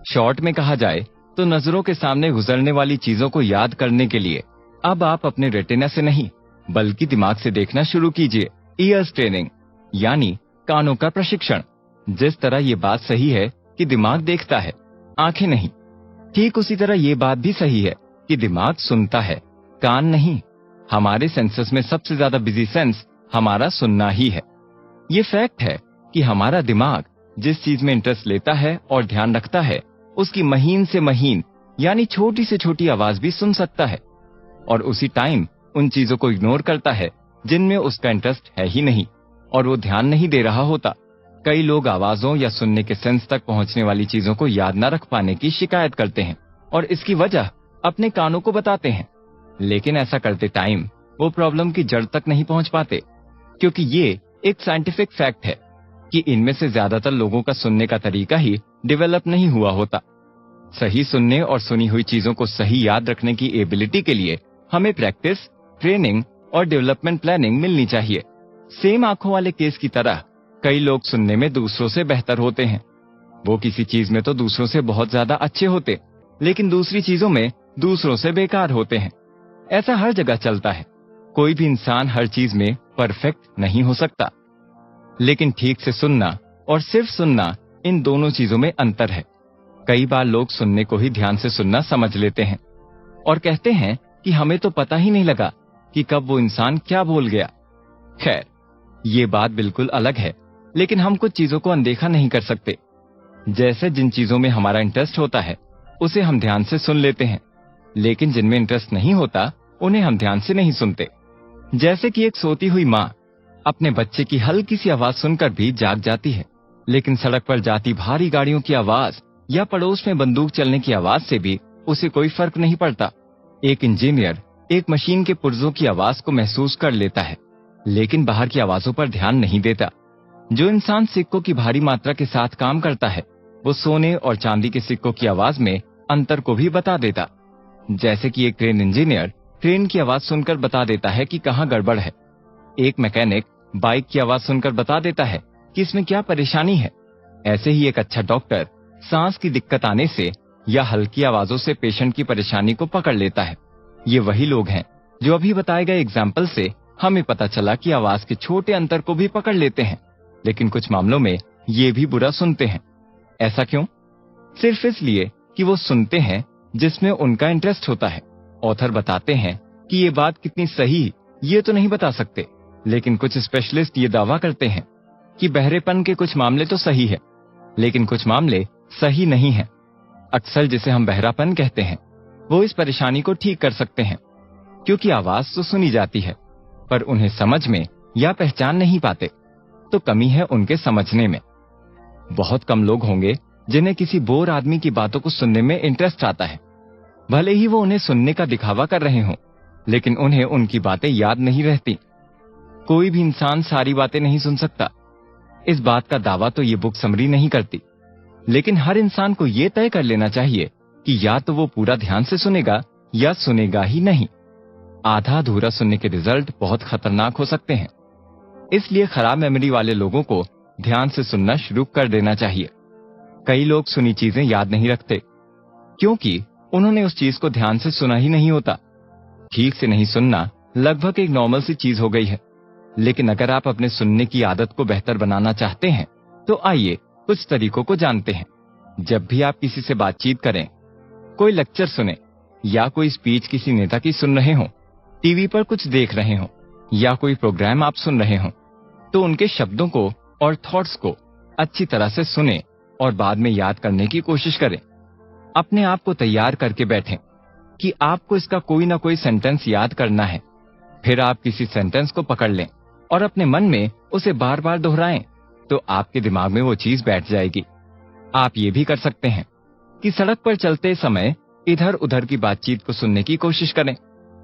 शॉर्ट में कहा जाए तो नजरों के सामने गुजरने वाली चीजों को याद करने के लिए अब आप अपने रेटिना से नहीं बल्कि दिमाग से देखना शुरू कीजिए। ईयर्स ट्रेनिंग यानी कानों का प्रशिक्षण। जिस तरह ये बात सही है कि दिमाग देखता है, आंखें नहीं, ठीक उसी तरह ये बात भी सही है कि दिमाग सुनता है, कान नहीं। हमारे सेंसेस में सबसे ज्यादा बिजी सेंस हमारा सुनना ही है। ये फैक्ट है कि हमारा दिमाग जिस चीज में इंटरेस्ट लेता है और ध्यान रखता है, उसकी महीन से महीन यानी छोटी से छोटी आवाज भी सुन सकता है, और उसी टाइम उन चीजों को इग्नोर करता है जिनमें उसका इंटरेस्ट है ही नहीं और वो ध्यान नहीं दे रहा होता। कई लोग आवाजों या सुनने के सेंस तक पहुंचने वाली चीजों को याद न रख पाने की शिकायत करते हैं और इसकी वजह अपने कानों को बताते हैं, लेकिन ऐसा करते टाइम वो प्रॉब्लम की जड़ तक नहीं पहुंच पाते, क्योंकि ये एक साइंटिफिक फैक्ट है कि इनमें से ज्यादातर लोगों का सुनने का तरीका ही डेवलप नहीं हुआ होता। सही सुनने और सुनी हुई चीजों को सही याद रखने की एबिलिटी के लिए हमें प्रैक्टिस, ट्रेनिंग और डेवलपमेंट प्लानिंग मिलनी चाहिए। सेम आंखों वाले केस की तरह कई लोग सुनने में दूसरों से बेहतर होते हैं। वो किसी चीज में तो दूसरों से बहुत ज्यादा अच्छे होते, लेकिन दूसरी चीजों में दूसरों से बेकार होते हैं। ऐसा हर जगह चलता है। कोई भी इंसान हर चीज में परफेक्ट नहीं हो सकता, लेकिन ठीक से सुनना और सिर्फ सुनना, इन दोनों चीजों में अंतर है। कई बार लोग सुनने को ही ध्यान से सुनना समझ लेते हैं और कहते हैं कि हमें तो पता ही नहीं लगा कि कब वो इंसान क्या बोल गया। खैर, ये बात बिल्कुल अलग है, लेकिन हम कुछ चीजों को अनदेखा नहीं कर सकते। जैसे जिन चीजों में हमारा इंटरेस्ट होता है उसे हम ध्यान से सुन लेते हैं, लेकिन जिनमें इंटरेस्ट नहीं होता उन्हें हम ध्यान से नहीं सुनते। जैसे कि एक सोती हुई माँ अपने बच्चे की हल्की सी आवाज सुनकर भी जाग जाती है, लेकिन सड़क पर जाती भारी गाड़ियों की आवाज या पड़ोस में बंदूक चलने की आवाज से भी उसे कोई फर्क नहीं पड़ता। एक इंजीनियर एक मशीन के पुर्जों की आवाज को महसूस कर लेता है, लेकिन बाहर की आवाजों पर ध्यान नहीं देता। जो इंसान सिक्कों की भारी मात्रा के साथ काम करता है, वो सोने और चांदी के सिक्कों की आवाज में अंतर को भी बता देता। जैसे कि एक ट्रेन इंजीनियर ट्रेन की आवाज सुनकर बता देता है कि कहाँ गड़बड़ है। एक मैकेनिक बाइक की आवाज सुनकर बता देता है कि इसमें क्या परेशानी है। ऐसे ही एक अच्छा डॉक्टर सांस की दिक्कत आने से या हल्की आवाजों से पेशेंट की परेशानी को पकड़ लेता है। ये वही लोग हैं जो अभी बताए गए एग्जाम्पल से हमें पता चला कि आवाज के छोटे अंतर को भी पकड़ लेते हैं, लेकिन कुछ मामलों में ये भी बुरा सुनते हैं। ऐसा क्यों? सिर्फ इसलिए कि वो सुनते हैं जिसमें उनका इंटरेस्ट होता है। ऑथर बताते हैं कि ये बात कितनी सही ये तो नहीं बता सकते, लेकिन कुछ स्पेशलिस्ट ये दावा करते हैं कि बहरेपन के कुछ मामले तो सही है, लेकिन कुछ मामले सही नहीं है। अक्सर जिसे हम बहरापन कहते हैं, वो इस परेशानी को ठीक कर सकते हैं, क्योंकि आवाज तो सुनी जाती है पर उन्हें समझ में या पहचान नहीं पाते, तो कमी है उनके समझने में। बहुत कम लोग होंगे जिन्हें किसी बोर आदमी की बातों को सुनने में इंटरेस्ट आता है, भले ही वो उन्हें सुनने का दिखावा कर रहे हों, लेकिन उन्हें उनकी बातें याद नहीं रहती। कोई भी इंसान सारी बातें नहीं सुन सकता। इस बात का दावा तो ये बुक समरी नहीं करती, लेकिन हर इंसान को ये तय कर लेना चाहिए कि या तो वो पूरा ध्यान से सुनेगा या सुनेगा ही नहीं। आधा अधूरा सुनने के रिजल्ट बहुत खतरनाक हो सकते हैं। इसलिए खराब मेमोरी वाले लोगों को ध्यान से सुनना शुरू कर देना चाहिए। कई लोग सुनी चीजें याद नहीं रखते क्योंकि उन्होंने उस चीज को ध्यान से सुना ही नहीं होता। ठीक से नहीं सुनना लगभग एक नॉर्मल सी चीज हो गई है, लेकिन अगर आप अपने सुनने की आदत को बेहतर बनाना चाहते हैं तो आइए कुछ तरीकों को जानते हैं। जब भी आप किसी से बातचीत करें, कोई लेक्चर सुने या कोई स्पीच किसी नेता की सुन रहे हो, टीवी पर कुछ देख रहे हो या कोई प्रोग्राम आप सुन रहे हो, तो उनके शब्दों को और थॉट्स को अच्छी तरह से सुने और बाद में याद करने की कोशिश करें। अपने आप को तैयार करके बैठें कि आपको इसका कोई ना कोई सेंटेंस याद करना है। फिर आप किसी सेंटेंस को पकड़ लें और अपने मन में उसे बार बार दोहराएं, तो आपके दिमाग में वो चीज बैठ जाएगी। आप ये भी कर सकते हैं कि सड़क पर चलते समय इधर उधर की बातचीत को सुनने की कोशिश करें।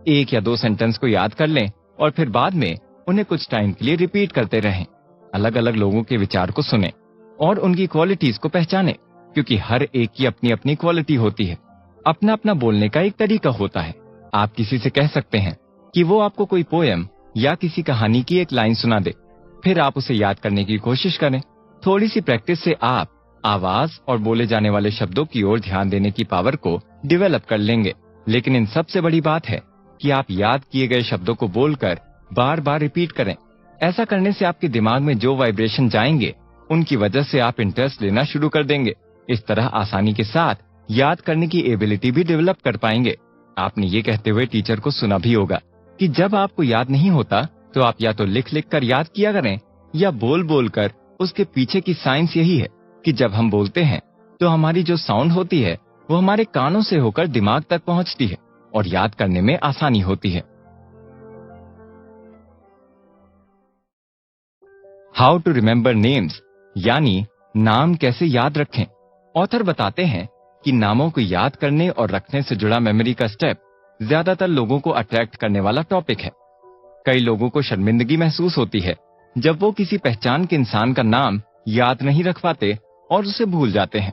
1 या 2 सेंटेंस को याद कर लें और फिर बाद में उन्हें कुछ टाइम के लिए रिपीट करते रहें। अलग अलग लोगों के विचार को सुनें और उनकी क्वालिटीज को पहचानें, क्योंकि हर एक की अपनी अपनी क्वालिटी होती है। अपना अपना बोलने का एक तरीका होता है। आप किसी से कह सकते हैं कि वो आपको कोई पोएम या किसी कहानी की एक लाइन सुना दे, फिर आप उसे याद करने की कोशिश करें। थोड़ी सी प्रैक्टिस से आप आवाज और बोले जाने वाले शब्दों की ओर ध्यान देने की पावर को डेवलप कर लेंगे। लेकिन इन सबसे बड़ी बात है कि आप याद किए गए शब्दों को बोलकर बार बार रिपीट करें। ऐसा करने से आपके दिमाग में जो वाइब्रेशन जाएंगे, उनकी वजह से आप इंटरेस्ट लेना शुरू कर देंगे। इस तरह आसानी के साथ याद करने की एबिलिटी भी डेवलप कर पाएंगे। आपने ये कहते हुए टीचर को सुना भी होगा कि जब आपको याद नहीं होता तो आप या तो लिख लिख कर याद किया करें या बोल बोल कर। उसके पीछे की साइंस यही है कि जब हम बोलते हैं तो हमारी जो साउंड होती है वो हमारे कानों से होकर दिमाग तक पहुंचती है और याद करने में आसानी होती है। हाउ टू रिमेम्बर नेम्स, यानी नाम कैसे याद रखें। ऑथर बताते हैं कि नामों को याद करने और रखने से जुड़ा मेमोरी का स्टेप ज्यादातर लोगों को अट्रैक्ट करने वाला टॉपिक है। कई लोगों को शर्मिंदगी महसूस होती है जब वो किसी पहचान के इंसान का नाम याद नहीं रख पाते और उसे भूल जाते हैं।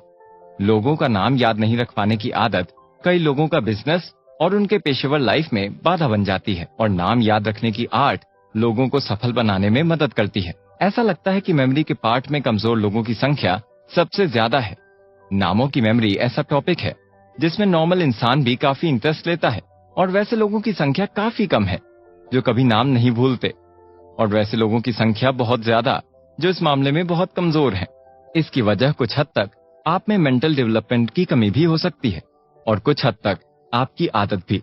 लोगों का नाम याद नहीं रख पाने की आदत कई लोगों का बिजनेस और उनके पेशेवर लाइफ में बाधा बन जाती है, और नाम याद रखने की आर्ट लोगों को सफल बनाने में मदद करती है। ऐसा लगता है कि मेमोरी के पार्ट में कमजोर लोगों की संख्या सबसे ज्यादा है। नामों की मेमोरी ऐसा टॉपिक है जिसमें नॉर्मल इंसान भी काफी इंटरेस्ट लेता है, और वैसे लोगों की संख्या काफी कम है जो कभी नाम नहीं भूलते, और वैसे लोगों की संख्या बहुत ज्यादा जो इस मामले में बहुत कमजोर हैं। इसकी वजह कुछ हद तक आप में मेंटल डेवलपमेंट की कमी भी हो सकती है और कुछ हद तक आपकी आदत भी।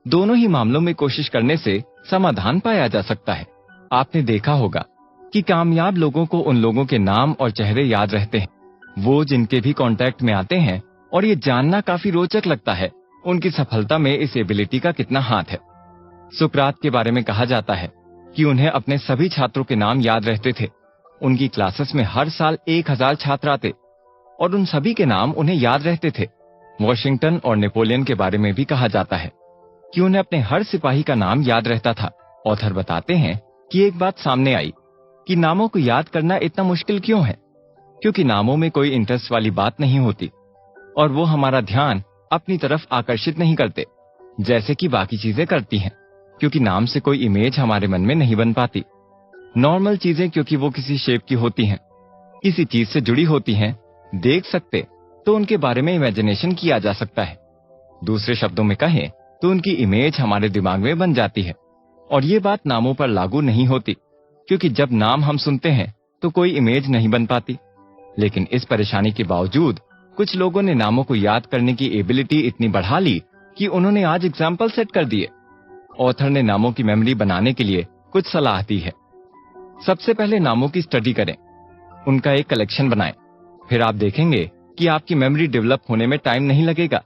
दोनों ही मामलों में कोशिश करने से समाधान पाया जा सकता है। आपने देखा होगा कि कामयाब लोगों को उन लोगों के नाम और चेहरे याद रहते हैं, वो जिनके भी कांटेक्ट में आते हैं, और ये जानना काफी रोचक लगता है उनकी सफलता में इस एबिलिटी का कितना हाथ है। सुकरात के बारे में कहा जाता है कि उन्हें अपने सभी छात्रों के नाम याद रहते थे। उनकी क्लासेस में हर साल 1000 छात्र आते और उन सभी के नाम उन्हें याद रहते थे। वॉशिंगटन और नेपोलियन के बारे में भी कहा जाता है कि उन्हें अपने हर सिपाही का नाम याद रहता था। ऑथर बताते हैं कि एक बात सामने आई कि नामों को याद करना इतना मुश्किल क्यों है, क्योंकि नामों में कोई इंटरेस्ट वाली बात नहीं होती और वो हमारा ध्यान अपनी तरफ आकर्षित नहीं करते जैसे कि बाकी चीजें करती हैं, क्योंकि नाम से कोई इमेज हमारे मन में नहीं बन पाती। नॉर्मल चीजें क्योंकि वो किसी शेप की होती हैं, किसी चीज से जुड़ी होती हैं, देख सकते तो उनके बारे में इमेजिनेशन किया जा सकता है। दूसरे शब्दों में कहें तो उनकी इमेज हमारे दिमाग में बन जाती है। और ये बात नामों पर लागू नहीं होती, क्योंकि जब नाम हम सुनते हैं तो कोई इमेज नहीं बन पाती। लेकिन इस परेशानी के बावजूद कुछ लोगों ने नामों को याद करने की एबिलिटी इतनी बढ़ा ली कि उन्होंने आज एग्जाम्पल सेट कर दिए। ऑथर ने नामों की मेमोरी बनाने के लिए कुछ सलाह दी है। सबसे पहले नामों की स्टडी करें, उनका एक कलेक्शन बनाएं। फिर आप देखेंगे कि आपकी मेमोरी डेवलप होने में टाइम नहीं लगेगा।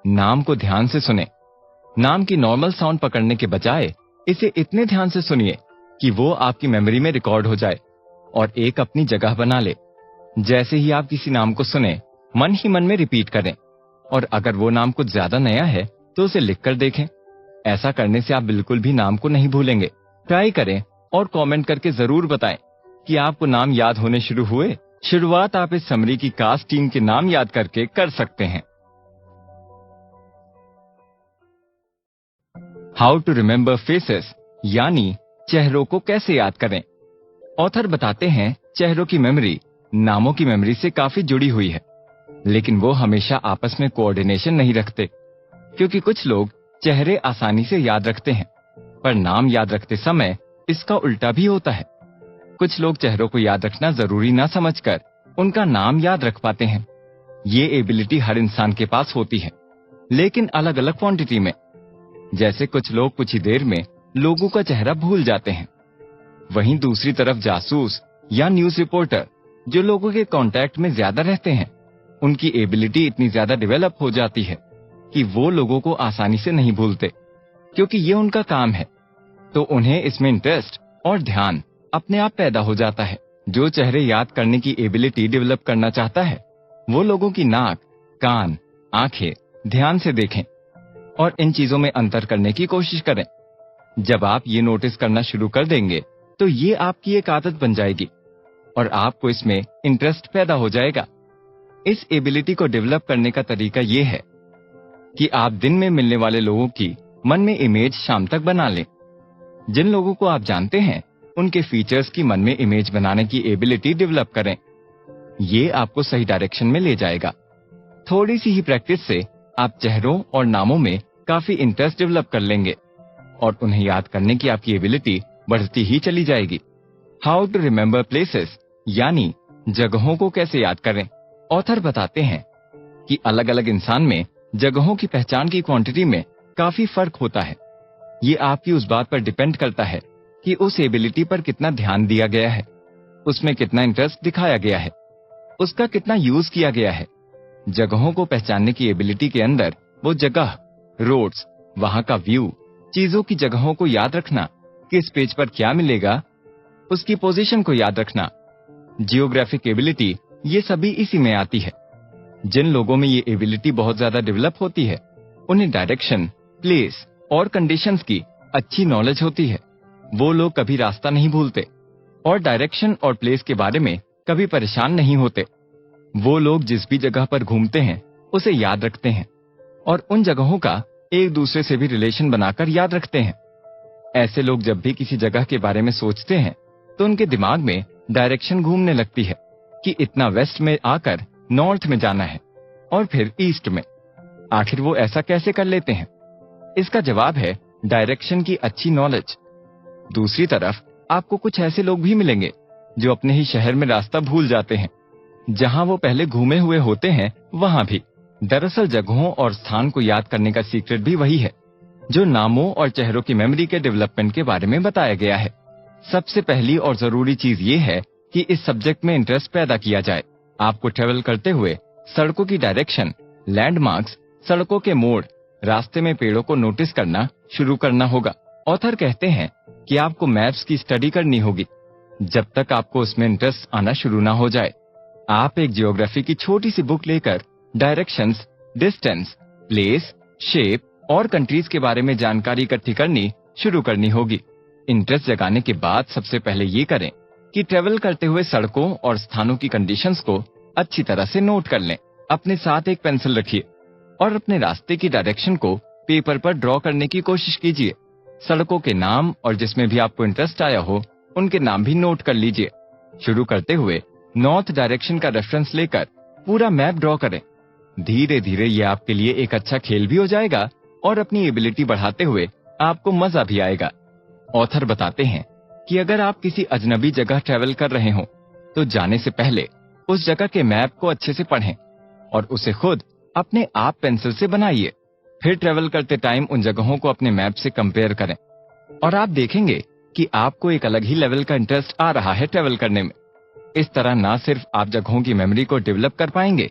नाम को ध्यान से सुने। नाम की नॉर्मल साउंड पकड़ने के बजाय इसे इतने ध्यान से सुनिए कि वो आपकी मेमोरी में रिकॉर्ड हो जाए और एक अपनी जगह बना ले। जैसे ही आप किसी नाम को सुने, मन ही मन में रिपीट करें, और अगर वो नाम कुछ ज्यादा नया है तो उसे लिख कर देखें। ऐसा करने से आप बिल्कुल भी नाम को नहीं भूलेंगे। ट्राई करें और कमेंट करके जरूर बताएं कि आपको नाम याद होने शुरू हुए। शुरुआत आप इस समरी की कास्ट टीम के नाम याद करके कर सकते हैं। हाउ टू रिमेम्बर फेसेस, यानी चेहरों को कैसे याद करें। ऑथर बताते हैं चेहरों की मेमोरी नामों की मेमोरी से काफी जुड़ी हुई है, लेकिन वो हमेशा आपस में कोऑर्डिनेशन नहीं रखते, क्योंकि कुछ लोग चेहरे आसानी से याद रखते हैं पर नाम याद रखते समय इसका उल्टा भी होता है। कुछ लोग चेहरों को याद रखना जरूरी ना समझकर उनका नाम याद रख पाते हैं। ये एबिलिटी हर इंसान के पास होती है, लेकिन अलग अलग क्वांटिटी में। जैसे कुछ लोग कुछ ही देर में लोगों का चेहरा भूल जाते हैं। वहीं दूसरी तरफ जासूस या न्यूज रिपोर्टर जो लोगों के कांटेक्ट में ज्यादा रहते हैं, उनकी एबिलिटी इतनी ज्यादा डेवलप हो जाती है कि वो लोगों को आसानी से नहीं भूलते, क्योंकि ये उनका काम है। तो उन्हें इसमें इंटरेस्ट और ध्यान अपने आप पैदा हो जाता है। जो चेहरे याद करने की एबिलिटी डेवलप करना चाहता है, वो लोगों की नाक, कान, आंखें ध्यान से देखें और इन चीजों में अंतर करने की कोशिश करें। जब आप ये नोटिस करना शुरू कर देंगे तो ये आपकी एक आदत बन जाएगी और आपको इसमें इंटरेस्ट पैदा हो जाएगा। इस एबिलिटी को डेवलप करने का तरीका ये है कि आप दिन में मिलने वाले लोगों की मन में इमेज शाम तक बना लें। जिन लोगों को आप जानते हैं, उनके फीचर्स की मन में इमेज बनाने की एबिलिटी डेवलप करें। ये आपको सही डायरेक्शन में ले जाएगा। थोड़ी सी ही प्रैक्टिस से आप चेहरों और नामों में काफी इंटरेस्ट डेवलप कर लेंगे और उन्हें याद करने की आपकी एबिलिटी बढ़ती ही चली जाएगी। हाउ टू रिमेम्बर प्लेसेस, यानी जगहों को कैसे याद करें। ऑथर बताते हैं कि अलग अलग इंसान में जगहों की पहचान की क्वांटिटी में काफी फर्क होता है। ये आपकी उस बात पर डिपेंड करता है कि उस एबिलिटी पर कितना ध्यान दिया गया है, उसमें कितना इंटरेस्ट दिखाया गया है, उसका कितना यूज किया गया है। जगहों को पहचानने की एबिलिटी के अंदर वो जगह, रोड्स, वहां का व्यू, चीजों की जगहों को याद रखना, किस पेज पर क्या मिलेगा, उसकी पोजीशन को याद रखना, जियोग्राफिक एबिलिटी, ये सभी इसी में आती है। जिन लोगों में ये एबिलिटी बहुत ज्यादा डेवलप होती है, उन्हें डायरेक्शन, प्लेस और कंडीशंस की अच्छी नॉलेज होती है। वो लोग कभी रास्ता नहीं भूलते और डायरेक्शन और प्लेस के बारे में कभी परेशान नहीं होते। वो लोग जिस भी जगह पर घूमते हैं उसे याद रखते हैं और उन जगहों का एक दूसरे से भी रिलेशन बनाकर याद रखते हैं। ऐसे लोग जब भी किसी जगह के बारे में सोचते हैं तो उनके दिमाग में डायरेक्शन घूमने लगती है कि इतना वेस्ट में आकर नॉर्थ में जाना है और फिर ईस्ट में। आखिर वो ऐसा कैसे कर लेते हैं? इसका जवाब है डायरेक्शन की अच्छी नॉलेज। दूसरी तरफ आपको कुछ ऐसे लोग भी मिलेंगे जो अपने ही शहर में रास्ता भूल जाते हैं, जहां वो पहले घूमे हुए होते हैं वहां भी। दरअसल जगहों और स्थान को याद करने का सीक्रेट भी वही है जो नामों और चेहरों की मेमोरी के डेवलपमेंट के बारे में बताया गया है। सबसे पहली और जरूरी चीज ये है कि इस सब्जेक्ट में इंटरेस्ट पैदा किया जाए। आपको ट्रेवल करते हुए सड़कों की डायरेक्शन, लैंडमार्क्स, सड़कों के मोड़, रास्ते में पेड़ों को नोटिस करना शुरू करना होगा। ऑथर कहते हैं कि आपको मैप्स की स्टडी करनी होगी जब तक आपको उसमें इंटरेस्ट आना शुरू ना हो जाए। आप एक जियोग्राफी की छोटी सी बुक लेकर डायरेक्शंस, डिस्टेंस, प्लेस, शेप और कंट्रीज के बारे में जानकारी इकट्ठी करनी शुरू करनी होगी। इंटरेस्ट जगाने के बाद सबसे पहले ये करें कि ट्रेवल करते हुए सड़कों और स्थानों की कंडीशंस को अच्छी तरह से नोट कर लें। अपने साथ एक पेंसिल रखिए और अपने रास्ते की डायरेक्शन को पेपर पर ड्रॉ करने की कोशिश कीजिए। सड़कों के नाम और जिसमें भी आपको इंटरेस्ट आया हो उनके नाम भी नोट कर लीजिए। शुरू करते हुए नॉर्थ डायरेक्शन का रेफरेंस लेकर पूरा मैप ड्रॉ करें। धीरे धीरे ये आपके लिए एक अच्छा खेल भी हो जाएगा और अपनी एबिलिटी बढ़ाते हुए आपको मजा भी आएगा। ऑथर बताते हैं कि अगर आप किसी अजनबी जगह ट्रैवल कर रहे हो तो जाने से पहले उस जगह के मैप को अच्छे से पढ़ें और उसे खुद अपने आप पेंसिल से बनाइए। फिर ट्रैवल करते टाइम उन जगहों को अपने मैप से कंपेयर करें और आप देखेंगे कि आपको एक अलग ही लेवल का इंटरेस्ट आ रहा है ट्रैवल करने में। इस तरह ना सिर्फ आप जगहों की मेमोरी को डेवलप कर पाएंगे,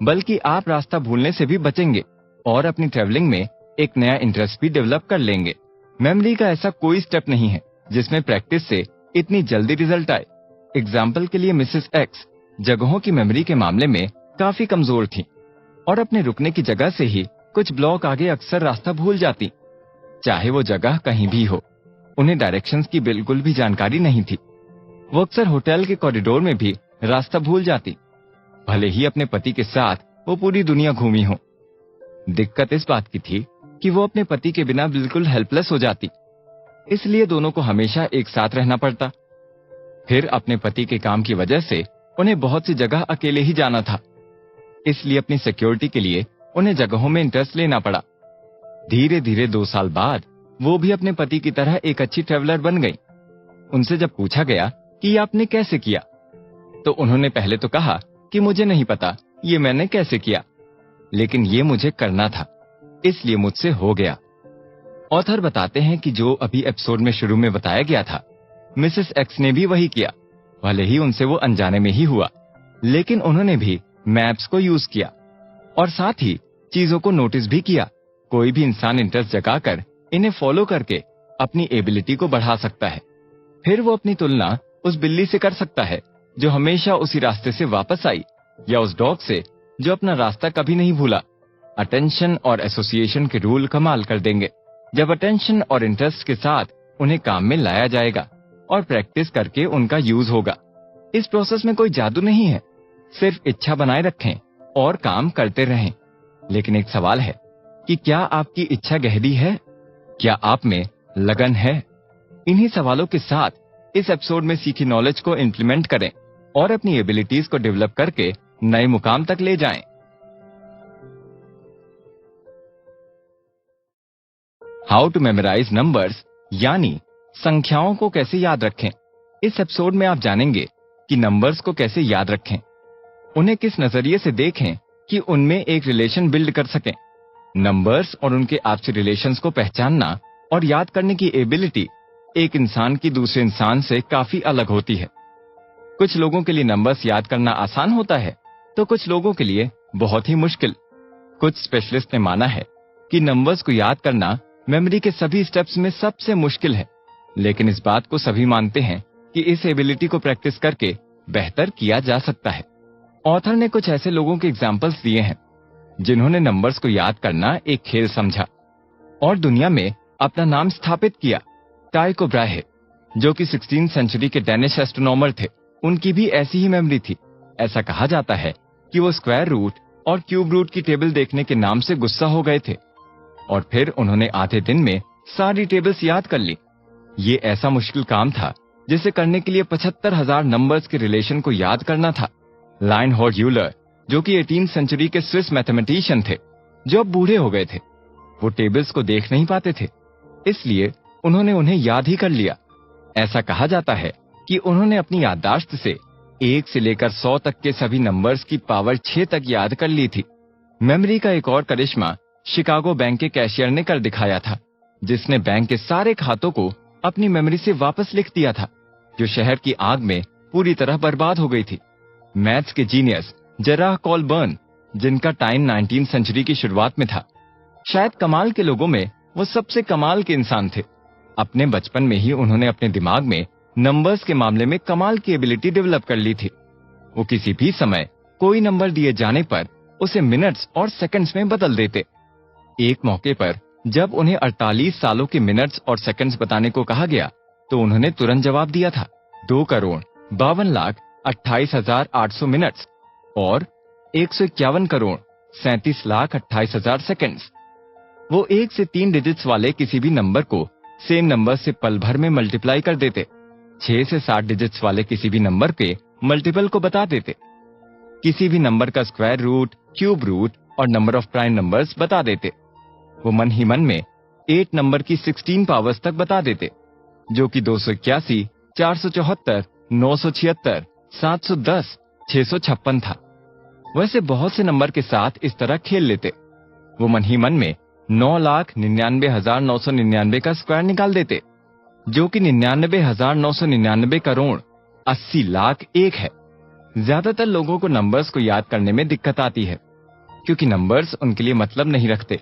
बल्कि आप रास्ता भूलने से भी बचेंगे और अपनी ट्रैवलिंग में एक नया इंटरेस्ट भी डेवलप कर लेंगे। मेमोरी का ऐसा कोई स्टेप नहीं है जिसमें प्रैक्टिस से इतनी जल्दी रिजल्ट आए। एग्जाम्पल के लिए मिसेस एक्स जगहों की मेमोरी के मामले में काफी कमजोर थी और अपने रुकने की जगह से ही कुछ ब्लॉक आगे अक्सर रास्ता भूल जाती, चाहे वो जगह कहीं भी हो। उन्हें डायरेक्शंस की बिल्कुल भी जानकारी नहीं थी। वो अक्सर होटल के कॉरिडोर में भी रास्ता भूल जाती, भले ही अपने पति के साथ वो पूरी दुनिया घूमी हो। दिक्कत इस बात की थी कि वो अपने पति के बिना बिल्कुल हेल्पलेस हो जाती, इसलिए दोनों को हमेशा एक साथ रहना पड़ता। फिर अपने पति के काम की वजह से उन्हें बहुत सी जगह अकेले ही जाना था, इसलिए अपनी सिक्योरिटी के लिए उन्हें जगहों में इंटरेस्ट लेना पड़ा। धीरे धीरे 2 साल बाद वो भी अपने पति की तरह एक अच्छी ट्रेवलर बन गई। उनसे जब पूछा गया कि ये आपने कैसे किया, तो उन्होंने पहले तो कहा कि मुझे नहीं पता ये मैंने कैसे किया, लेकिन ये मुझे करना था, इसलिए मुझसे हो गया। ऑथर बताते हैं कि जो अभी एपिसोड में शुरू में बताया गया था, मिसेस एक्स ने भी वही किया। भले ही उनसे वो अनजाने में ही हुआ, लेकिन उन्होंने भी मैप्स को यूज किया और साथ ही चीजों को नोटिस भी किया। कोई भी इंसान इंटरेस्ट जगाकर इन्हें फॉलो करके अपनी एबिलिटी को बढ़ा सकता है। फिर वो अपनी तुलना उस बिल्ली से कर सकता है जो हमेशा उसी रास्ते से वापस आई, या उस डॉग से जो अपना रास्ता कभी नहीं भूला। अटेंशन और एसोसिएशन के रूल कमाल कर देंगे जब अटेंशन और इंटरेस्ट के साथ उन्हें काम में लाया जाएगा और प्रैक्टिस करके उनका यूज होगा। इस प्रोसेस में कोई जादू नहीं है, सिर्फ इच्छा बनाए रखें और काम करते रहें। लेकिन एक सवाल है कि क्या आपकी इच्छा गहरी है? क्या आप में लगन है? इन्हीं सवालों के साथ इस एपिसोड में सीखी नॉलेज को इम्प्लीमेंट करें और अपनी एबिलिटीज को डेवलप करके नए मुकाम तक ले जाएं। हाउ टू मेमोराइज नंबर्स, यानी संख्याओं को कैसे याद रखें। इस एपिसोड में आप जानेंगे कि नंबर्स को कैसे याद रखें, उन्हें किस नजरिए से देखें कि उनमें एक रिलेशन बिल्ड कर सकें। नंबर्स और उनके आपसी रिलेशंस को पहचानना और याद करने की एबिलिटी एक इंसान की दूसरे इंसान से काफी अलग होती है। कुछ लोगों के लिए नंबर्स याद करना आसान होता है, तो कुछ लोगों के लिए बहुत ही मुश्किल। कुछ स्पेशलिस्ट ने माना है कि नंबर्स को याद करना मेमोरी के सभी स्टेप्स में सबसे मुश्किल है, लेकिन इस बात को सभी मानते हैं कि इस एबिलिटी को प्रैक्टिस करके बेहतर किया जा सकता है। ऑथर ने कुछ ऐसे लोगों के एग्जाम्पल्स दिए हैं जिन्होंने नंबर्स को याद करना एक खेल समझा और दुनिया में अपना नाम स्थापित किया। टाइको ब्राहे, जो कि 16वीं सेंचुरी के डेनिश एस्ट्रोनॉमर थे, उनकी भी ऐसी ही मेमोरी थी। ऐसा कहा जाता है कि वो स्क्वायर रूट और क्यूब रूट की टेबल देखने के नाम से गुस्सा हो गए थे और फिर उन्होंने आधे दिन में सारी टेबल्स याद कर ली। ये ऐसा मुश्किल काम था जिसे करने के लिए 75,000 नंबर्स के रिलेशन को याद करना था। लाइनहोर्ड यूलर, जो कि 18वीं सेंचुरी के स्विस मैथमेटिशियन थे, जो अब बूढ़े हो गए थे, वो टेबल्स को देख नहीं पाते थे, इसलिए उन्होंने उन्हें याद ही कर लिया। ऐसा कहा जाता है कि उन्होंने अपनी याददाश्त से 1 से लेकर 100 तक के सभी नंबर्स की पावर 6 तक याद कर ली थी। मेमोरी का एक और करिश्मा शिकागो बैंक के कैशियर ने कर दिखाया था, जिसने बैंक के सारे खातों को अपनी मेमोरी से वापस लिख दिया था, जो शहर की आग में पूरी तरह बर्बाद हो गई थी। मैथ्स के जीनियस जराह कॉलबर्न, जिनका टाइम 19वीं सेंचुरी की शुरुआत में था, शायद कमाल के लोगों में वो सबसे कमाल के इंसान थे। अपने बचपन में ही उन्होंने अपने दिमाग में नंबर्स के मामले में कमाल की एबिलिटी डेवलप कर ली थी। वो किसी भी समय कोई नंबर दिए जाने पर उसे मिनट्स और सेकंड्स में बदल देते। एक मौके पर जब उन्हें 48 सालों के मिनट्स और सेकंड्स बताने को कहा गया, तो उन्होंने तुरंत जवाब दिया था 2,52,28,800 मिनट्स और 151,37,28,000 सेकंड्स। वो 1 से 3 डिजिट्स वाले किसी भी नंबर को सेम नंबर से पल भर में मल्टीप्लाई कर देते। 6 से 7 डिजिट्स वाले किसी भी नंबर के मल्टीपल को बता देते। किसी भी नंबर का स्क्वायर रूट, क्यूब रूट और नंबर ऑफ प्राइम नंबर्स बता देते। वो मन ही मन में 8 नंबर की 16 पावर्स तक बता देते, जो कि 281, 474, 976, 710, 656 था। वैसे बहुत से नंबर के साथ इस तरह खेल लेते। वो मन ही मन में 9,99,999 का स्क्वायर निकाल देते, जो कि 99,999 करोड़ 80 लाख 1 है। ज्यादातर लोगों को नंबर्स को याद करने में दिक्कत आती है, क्योंकि नंबर्स उनके लिए मतलब नहीं रखते,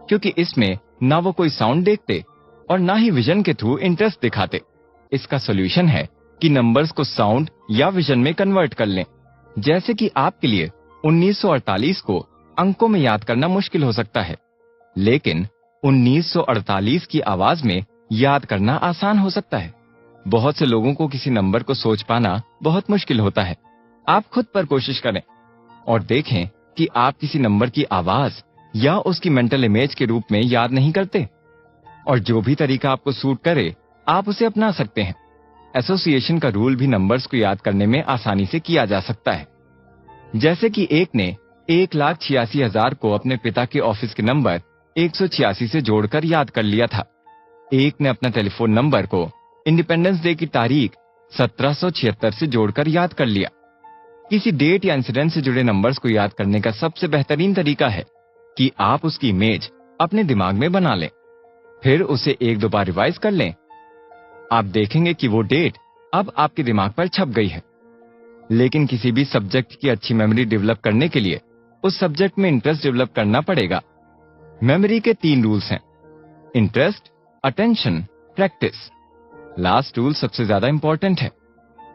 क्योंकि इसमें ना वो कोई साउंड देखते और ना ही विजन के थ्रू इंटरेस्ट दिखाते। इसका सोल्यूशन है कि नंबर्स को साउंड या विजन में कन्वर्ट कर लें। जैसे कि आपके लिए 1948 को अंकों में याद करना मुश्किल हो सकता है, लेकिन 1948 की आवाज में याद करना आसान हो सकता है। बहुत से लोगों को किसी नंबर को सोच पाना बहुत मुश्किल होता है। आप खुद पर कोशिश करें और देखें कि आप किसी नंबर की आवाज या उसकी मेंटल इमेज के रूप में याद नहीं करते, और जो भी तरीका आपको सूट करे आप उसे अपना सकते हैं। एसोसिएशन का रूल भी नंबर्स को याद करने में आसानी से किया जा सकता है। जैसे कि एक ने 1,86,000 को अपने पिता के ऑफिस के नंबर 186 से जोड़कर याद कर लिया था। एक ने अपना टेलीफोन नंबर को इंडिपेंडेंस डे की तारीख 1776 से जोड़कर याद कर लिया। किसी डेट या इंसिडेंट से जुड़े नंबर्स को याद करने का सबसे बेहतरीन तरीका है कि आप उसकी इमेज अपने दिमाग में बना लें। फिर उसे एक दो बार रिवाइज कर लें। आप देखेंगे कि वो डेट अब आपके दिमाग पर छप गई है। लेकिन किसी भी सब्जेक्ट की अच्छी मेमोरी डेवलप करने के लिए उस सब्जेक्ट में इंटरेस्ट डेवलप करना पड़ेगा। मेमोरी के 3 रूल्स हैं: interest, attention, practice. Last rule सबसे ज्यादा इंपॉर्टेंट है,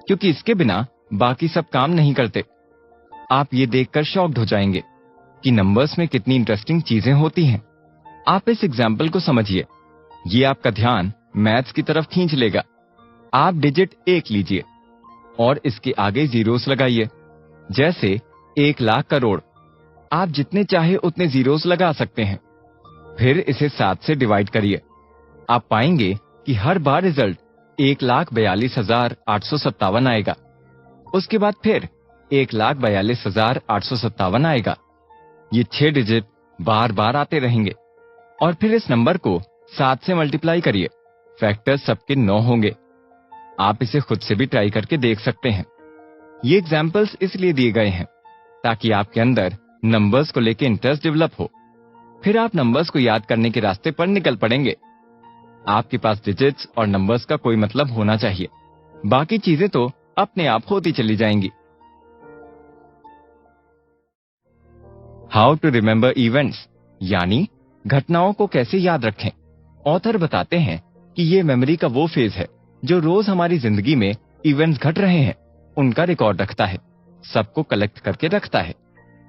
क्योंकि इसके बिना बाकी सब काम नहीं करते। आप ये देखकर शॉक्ड हो जाएंगे कि नंबर्स में कितनी इंटरेस्टिंग चीजें होती हैं। आप इस एग्जाम्पल को समझिए। ये आपका ध्यान मैथ्स की तरफ खींच लेगा। आप डिजिट 1 लीजिए और इसके आगे जीरोस लगाइए, जैसे 1,00,000 करोड़। आप जितने चाहे उतने जीरोस लगा सकते हैं। फिर इसे 7 से डिवाइड करिए। आप पाएंगे कि हर बार रिजल्ट 1,42,857 आएगा। उसके बाद फिर 1,42,857 आएगा। ये 6 डिजिट बार बार आते रहेंगे। और फिर इस नंबर को 7 से मल्टीप्लाई करिए। फैक्टर्स सबके 9 होंगे। आप इसे खुद से भी ट्राई करके देख सकते हैं। ये एग्जाम्पल्स इसलिए दिए गए हैं ताकि आपके अंदर नंबर्स को लेकर इंटरेस्ट डेवलप हो। फिर आप नंबर्स को याद करने के रास्ते पर निकल पड़ेंगे। आपके पास डिजिट्स और नंबर्स का कोई मतलब होना चाहिए, बाकी चीजें तो अपने आप होती चली जाएंगी। हाउ टू रिमेंबर इवेंट्स, यानी घटनाओं को कैसे याद रखें। ऑथर बताते हैं कि ये मेमोरी का वो फेज है जो रोज हमारी जिंदगी में इवेंट्स घट रहे हैं उनका रिकॉर्ड रखता है, सबको कलेक्ट करके रखता है।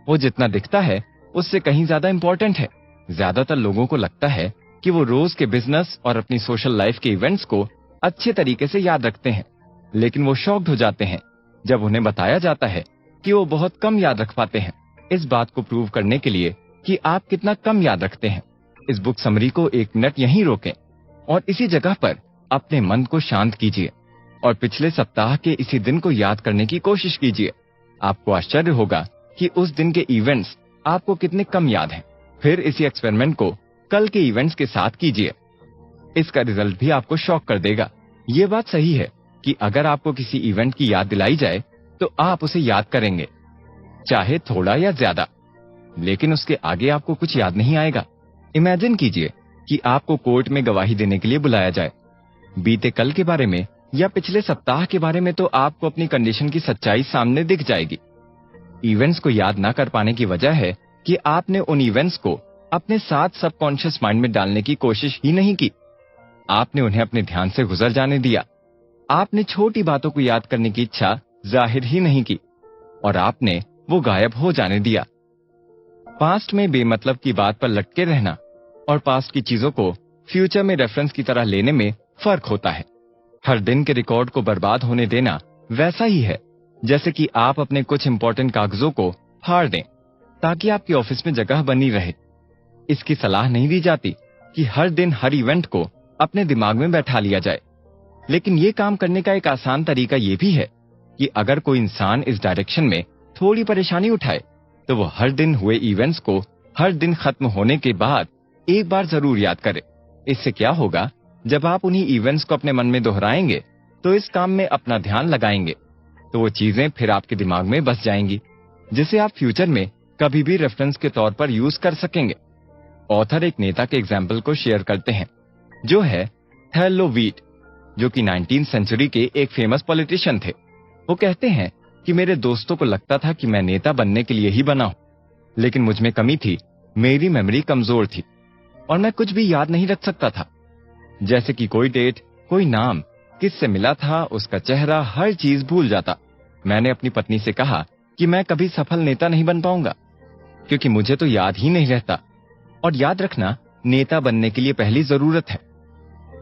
वो जितना दिखता है उससे कहीं ज्यादा इंपॉर्टेंट है। ज्यादातर लोगों को लगता है कि वो रोज के बिजनेस और अपनी सोशल लाइफ के इवेंट्स को अच्छे तरीके से याद रखते हैं, लेकिन वो शॉक्ड हो जाते हैं जब उन्हें बताया जाता है कि वो बहुत कम याद रख पाते हैं। इस बात को प्रूव करने के लिए कि आप कितना कम याद रखते हैं, इस बुक समरी को 1 मिनट यहीं रोकें और इसी जगह पर अपने मन को शांत कीजिए और पिछले सप्ताह के इसी दिन को याद करने की कोशिश कीजिए। आपको आश्चर्य होगा कि उस दिन के इवेंट्स आपको कितने कम याद हैं। फिर इसी एक्सपेरिमेंट को कल के इवेंट्स के साथ कीजिए। इसका रिजल्ट भी आपको शॉक कर देगा। ये बात सही है कि अगर आपको किसी इवेंट की याद दिलाई जाए तो आप उसे याद करेंगे, चाहे थोड़ा या ज्यादा, लेकिन उसके आगे आपको कुछ याद नहीं आएगा। इमेजिन कीजिए कि आपको कोर्ट में गवाही देने के लिए बुलाया जाए। बीते कल के बारे में या पिछले सप्ताह के बारे में तो आपको अपनी कंडीशन की सच्चाई सामने दिख जाएगी। इवेंट्स को याद ना कर पाने की वजह है कि आपने उन इवेंट्स को अपने साथ सबकॉन्शियस माइंड में डालने की कोशिश ही नहीं की। आपने उन्हें अपने ध्यान से गुजर जाने दिया। आपने छोटी बातों को याद करने की इच्छा जाहिर ही नहीं की और आपने वो गायब हो जाने दिया। पास्ट में बेमतलब की बात पर लटके रहना और पास्ट की चीजों को फ्यूचर में रेफरेंस की तरह लेने में फर्क होता है। हर दिन के रिकॉर्ड को बर्बाद होने देना वैसा ही है जैसे कि आप अपने कुछ इंपॉर्टेंट कागजों को फाड़ दें ताकि आपकी ऑफिस में जगह बनी रहे। इसकी सलाह नहीं दी जाती कि हर दिन हर इवेंट को अपने दिमाग में बैठा लिया जाए, लेकिन ये काम करने का एक आसान तरीका ये भी है कि अगर कोई इंसान इस डायरेक्शन में थोड़ी परेशानी उठाए तो वो हर दिन हुए इवेंट्स को हर दिन खत्म होने के बाद एक बार जरूर याद करे। इससे क्या होगा, जब आप उन्हीं इवेंट्स को अपने मन में दोहराएंगे तो इस काम में अपना ध्यान लगाएंगे तो वो चीजें फिर आपके दिमाग में बस जाएंगी, जिसे आप फ्यूचर में कभी भी रेफरेंस के तौर पर यूज कर सकेंगे। ऑथर एक नेता के एग्जाम्पल को शेयर करते हैं जो है थेलो वीट, जो कि 19वीं सेंचुरी के एक फेमस पॉलिटिशियन थे। वो कहते हैं कि मेरे दोस्तों को लगता था कि मैं नेता बनने के लिए ही बना हूं, लेकिन मुझ में कमी थी, मेरी मेमोरी कमजोर थी और मैं कुछ भी याद नहीं रख सकता था। जैसे कि कोई डेट, कोई नाम, किससे मिला था, उसका चेहरा, हर चीज भूल जाता। मैंने अपनी पत्नी से कहा कि मैं कभी सफल नेता नहीं बन पाऊंगा क्योंकि मुझे तो याद ही नहीं रहता, और याद रखना नेता बनने के लिए पहली जरूरत है।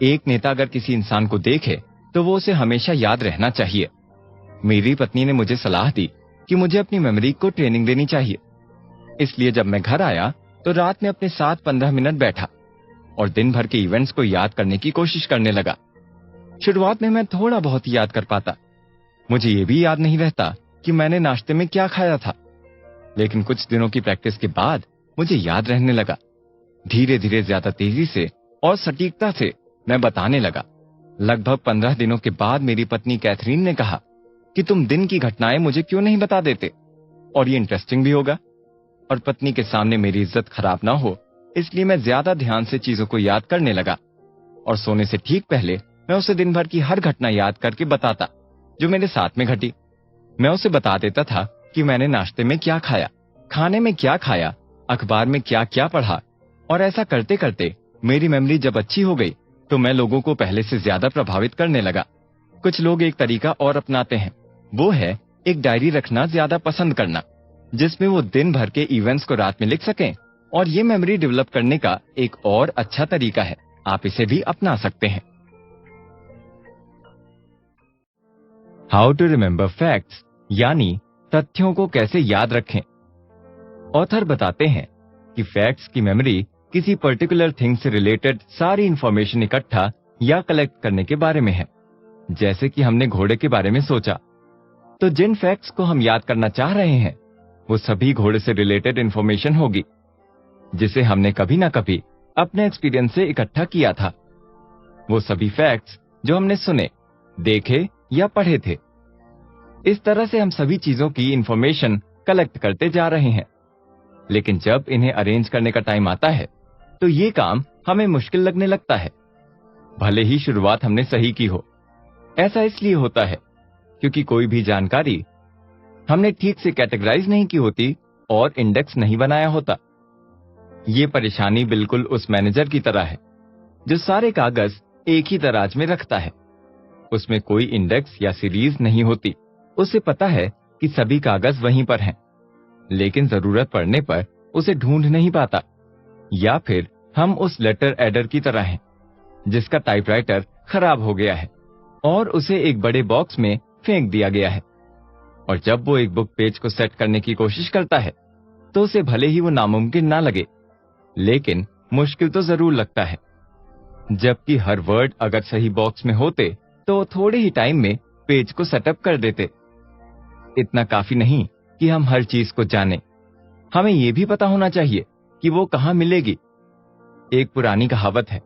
एक नेता अगर किसी इंसान को देखे तो वो उसे हमेशा याद रहना चाहिए। मेरी पत्नी ने मुझे सलाह दी कि मुझे अपनी मेमोरी को ट्रेनिंग देनी चाहिए, इसलिए जब मैं घर आया तो रात में अपने साथ 15 मिनट बैठा और दिन भर के इवेंट्स को याद करने की कोशिश करने लगा। शुरुआत में मैं थोड़ा बहुत याद कर पाता, मुझे ये भी याद नहीं रहता कि मैंने नाश्ते में क्या खाया था, लेकिन कुछ दिनों की प्रैक्टिस के बाद मुझे याद रहने लगा। धीरे धीरे ज्यादा तेजी से और सटीकता से मैं बताने लगा। लगभग 15 दिनों के बाद मेरी पत्नी कैथरीन ने कहा कि तुम दिन की घटनाएं मुझे क्यों नहीं बता देते, और ये इंटरेस्टिंग भी होगा। और पत्नी के सामने मेरी इज्जत खराब ना हो इसलिए मैं ज्यादा ध्यान से चीजों को याद करने लगा। और सोने से ठीक पहले मैं उसे दिन भर की हर घटना याद करके बताता जो मेरे साथ में घटी। मैं उसे बता देता था कि मैंने नाश्ते में क्या खाया, खाने में क्या खाया, अखबार में क्या क्या पढ़ा। और ऐसा करते करते मेरी मेमोरी जब अच्छी हो गई तो मैं लोगों को पहले से ज्यादा प्रभावित करने लगा। कुछ लोग एक तरीका और अपनाते हैं, वो है एक डायरी रखना ज्यादा पसंद करना, जिसमें वो दिन भर के इवेंट्स को रात में लिख सकें। और ये मेमोरी डेवलप करने का एक और अच्छा तरीका है, आप इसे भी अपना सकते हैं। हाउ टू रिमेम्बर फैक्ट्स, यानी तथ्यों को कैसे याद रखें। ऑथर बताते हैं कि फैक्ट्स की मेमोरी किसी पर्टिकुलर थिंग से रिलेटेड सारी इंफॉर्मेशन इकट्ठा या कलेक्ट करने के बारे में है। जैसे कि हमने घोड़े के बारे में सोचा, तो जिन फैक्ट्स को हम याद करना चाह रहे हैं वो सभी घोड़े से रिलेटेड इंफॉर्मेशन होगी, जिसे हमने कभी ना कभी अपने एक्सपीरियंस से इकट्ठा किया था। वो सभी फैक्ट्स जो हमने सुने, देखे या पढ़े थे। इस तरह से हम सभी चीजों की इंफॉर्मेशन कलेक्ट करते जा रहे हैं। लेकिन जब इन्हें अरेंज करने का टाइम आता है तो ये काम हमें मुश्किल लगने लगता है, भले ही शुरुआत हमने सही की हो। ऐसा इसलिए होता है क्योंकि कोई भी जानकारी हमने ठीक से कैटेगराइज नहीं की होती और इंडेक्स नहीं बनाया होता। ये परेशानी बिल्कुल उस मैनेजर की तरह है जो सारे कागज एक ही दराज में रखता है। उसमें कोई इंडेक्स या सीरीज नहीं होती। उसे पता है कि सभी कागज वहीं पर हैं, लेकिन जरूरत पड़ने पर उसे ढूंढ नहीं पाता। या फिर हम उस लेटर एडर की तरह हैं जिसका टाइपराइटर खराब हो गया है और उसे एक बड़े बॉक्स में फेंक दिया गया है। और जब वो एक बुक पेज को सेट करने की कोशिश करता है तो उसे भले ही वो नामुमकिन ना लगे, लेकिन मुश्किल तो जरूर लगता है। जबकि हर वर्ड अगर सही बॉक्स में होते तो थोड़े ही टाइम में पेज को सेटअप कर देते। इतना काफी नहीं कि हम हर चीज को जानें, हमें यह भी पता होना चाहिए कि वो कहां मिलेगी। एक पुरानी कहावत है,